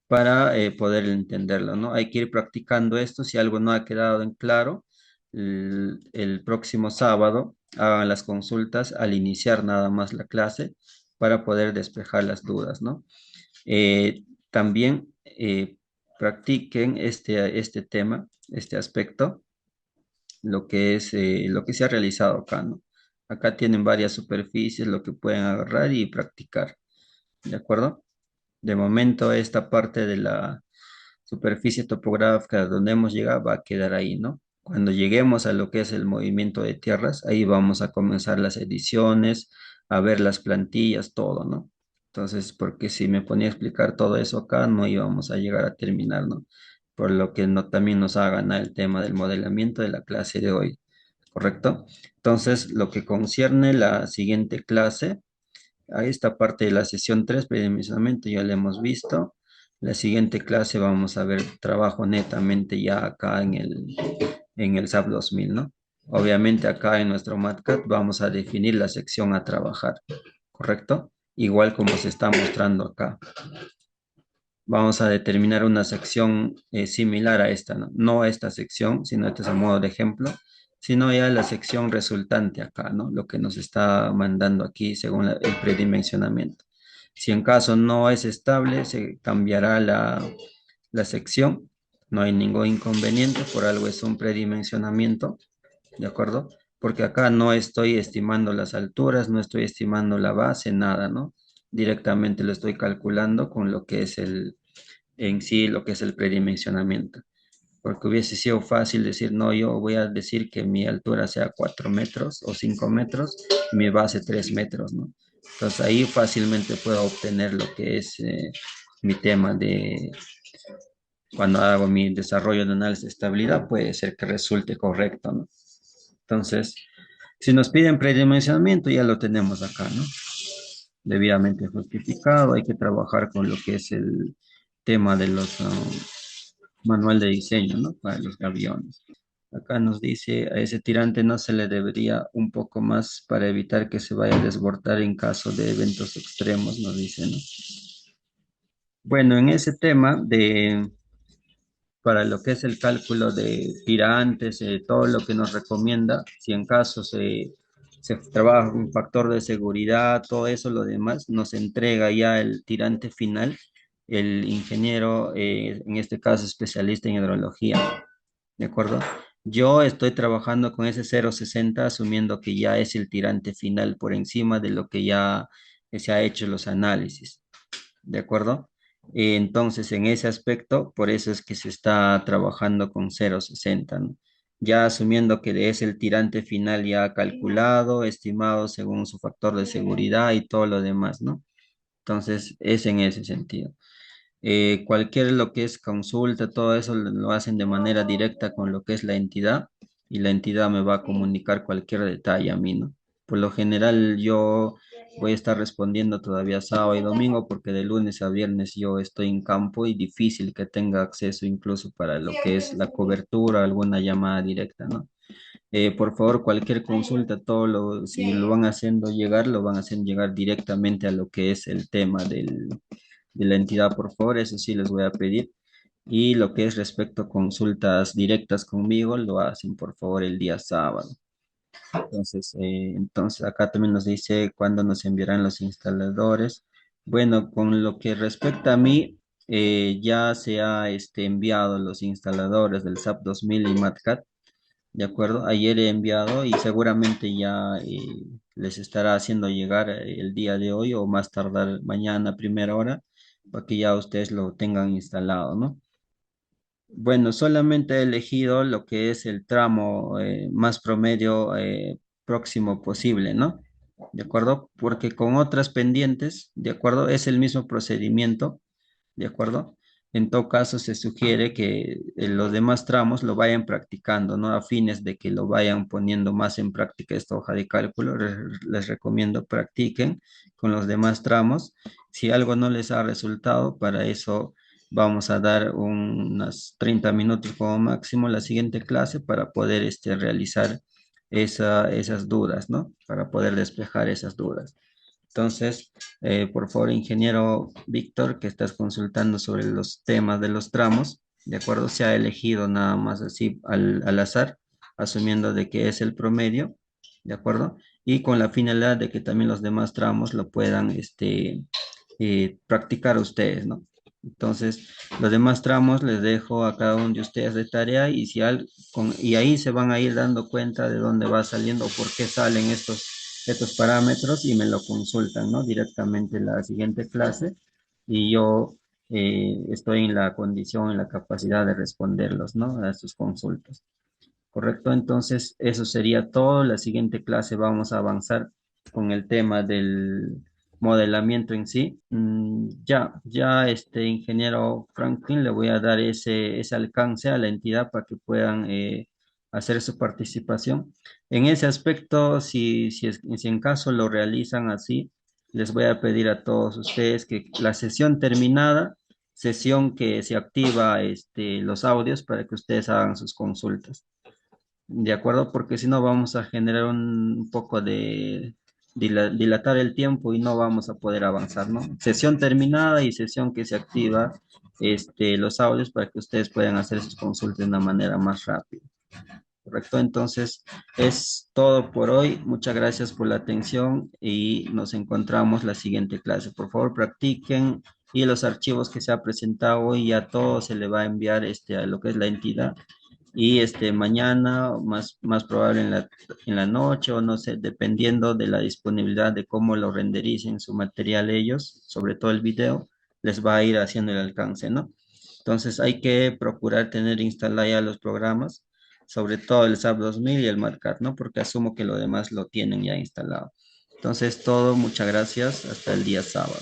para poder entenderlo, ¿no? Hay que ir practicando esto. Si algo no ha quedado en claro, el próximo sábado hagan las consultas al iniciar nada más la clase para poder despejar las dudas, ¿no? También practiquen este tema, este aspecto, lo que se ha realizado acá, ¿no? Acá tienen varias superficies, lo que pueden agarrar y practicar, ¿de acuerdo? De momento, esta parte de la superficie topográfica donde hemos llegado va a quedar ahí, ¿no? Cuando lleguemos a lo que es el movimiento de tierras, ahí vamos a comenzar las ediciones, a ver las plantillas, todo, ¿no? Entonces, porque si me ponía a explicar todo eso acá, no íbamos a llegar a terminar, ¿no? Por lo que no, también nos ha ganado el tema del modelamiento de la clase de hoy, ¿correcto? Entonces, lo que concierne la siguiente clase, a esta parte de la sesión 3 predimensionamiento ya la hemos visto. La siguiente clase vamos a ver trabajo netamente ya acá en el SAP 2000, ¿no? Obviamente acá en nuestro MATCAD vamos a definir la sección a trabajar, ¿correcto? Igual como se está mostrando acá. Vamos a determinar una sección similar a esta, ¿no? No esta sección, sino este es a modo de ejemplo, sino ya la sección resultante acá, ¿no? Lo que nos está mandando aquí según el predimensionamiento. Si en caso no es estable, se cambiará la sección. No hay ningún inconveniente, por algo es un predimensionamiento, ¿de acuerdo? Porque acá no estoy estimando las alturas, no estoy estimando la base, nada, ¿no? Directamente lo estoy calculando con lo que es en sí lo que es el predimensionamiento. Porque hubiese sido fácil decir, no, yo voy a decir que mi altura sea 4 metros o 5 metros y mi base 3 metros, ¿no? Entonces ahí fácilmente puedo obtener lo que es mi tema de cuando hago mi desarrollo de análisis de estabilidad, puede ser que resulte correcto, ¿no? Entonces, si nos piden predimensionamiento, ya lo tenemos acá, ¿no? Debidamente justificado, hay que trabajar con lo que es el tema de los manual de diseño, ¿no? Para los aviones. Acá nos dice, a ese tirante no se le debería un poco más para evitar que se vaya a desbordar en caso de eventos extremos, nos dice, ¿no? Bueno, en ese tema para lo que es el cálculo de tirantes, todo lo que nos recomienda, si en caso se trabaja un factor de seguridad, todo eso, lo demás, nos entrega ya el tirante final, el ingeniero, en este caso especialista en hidrología, ¿de acuerdo? Yo estoy trabajando con ese 0,60 asumiendo que ya es el tirante final por encima de lo que ya se ha hecho los análisis, ¿de acuerdo? Entonces, en ese aspecto, por eso es que se está trabajando con 0,60, ¿no? Ya asumiendo que es el tirante final ya calculado, estimado según su factor de seguridad y todo lo demás, ¿no? Entonces, es en ese sentido. Cualquier lo que es consulta, todo eso lo hacen de manera directa con lo que es la entidad y la entidad me va a comunicar cualquier detalle a mí, ¿no? Por lo general yo voy a estar respondiendo todavía sábado y domingo porque de lunes a viernes yo estoy en campo y difícil que tenga acceso incluso para lo que es la cobertura, alguna llamada directa, ¿no? Por favor, cualquier consulta, si lo van haciendo llegar, lo van a hacer llegar directamente a lo que es el tema de la entidad, por favor, eso sí les voy a pedir. Y lo que es respecto a consultas directas conmigo, lo hacen por favor el día sábado. Entonces acá también nos dice cuándo nos enviarán los instaladores. Bueno, con lo que respecta a mí, ya se ha enviado los instaladores del SAP 2000 y MATCAT. ¿De acuerdo? Ayer he enviado y seguramente ya les estará haciendo llegar el día de hoy o más tardar mañana a primera hora para que ya ustedes lo tengan instalado, ¿no? Bueno, solamente he elegido lo que es el tramo más promedio próximo posible, ¿no? ¿De acuerdo? Porque con otras pendientes, ¿de acuerdo? Es el mismo procedimiento. ¿De acuerdo? En todo caso, se sugiere que los demás tramos lo vayan practicando, ¿no? A fines de que lo vayan poniendo más en práctica esta hoja de cálculo, les recomiendo practiquen con los demás tramos. Si algo no les ha resultado, para eso vamos a dar unos 30 minutos como máximo la siguiente clase para poder realizar esas dudas, ¿no? Para poder despejar esas dudas. Entonces, por favor, ingeniero Víctor, que estás consultando sobre los temas de los tramos, ¿de acuerdo? Se ha elegido nada más así al azar, asumiendo de que es el promedio, ¿de acuerdo? Y con la finalidad de que también los demás tramos lo puedan practicar ustedes, ¿no? Entonces, los demás tramos les dejo a cada uno de ustedes de tarea y, y ahí se van a ir dando cuenta de dónde va saliendo o por qué salen estos parámetros y me lo consultan, ¿no? Directamente en la siguiente clase y yo estoy en la condición, en la capacidad de responderlos, ¿no? A sus consultas. ¿Correcto? Entonces, eso sería todo. La siguiente clase vamos a avanzar con el tema del modelamiento en sí. Ya ingeniero Franklin le voy a dar ese alcance a la entidad para que puedan hacer su participación. En ese aspecto, si en caso lo realizan así, les voy a pedir a todos ustedes que la sesión terminada, sesión que se activa los audios para que ustedes hagan sus consultas. ¿De acuerdo? Porque si no vamos a generar un poco de dilatar el tiempo y no vamos a poder avanzar, ¿no? Sesión terminada y sesión que se activa los audios para que ustedes puedan hacer sus consultas de una manera más rápida. ¿Correcto? Entonces, es todo por hoy. Muchas gracias por la atención y nos encontramos la siguiente clase. Por favor, practiquen y los archivos que se ha presentado hoy a todos se le va a enviar a lo que es la entidad y mañana, más probable en la noche o no sé, dependiendo de la disponibilidad de cómo lo rendericen su material ellos, sobre todo el video, les va a ir haciendo el alcance, ¿no? Entonces hay que procurar tener instalados ya los programas, sobre todo el SAP 2000 y el MATCAD, ¿no? Porque asumo que lo demás lo tienen ya instalado. Entonces todo, muchas gracias, hasta el día sábado.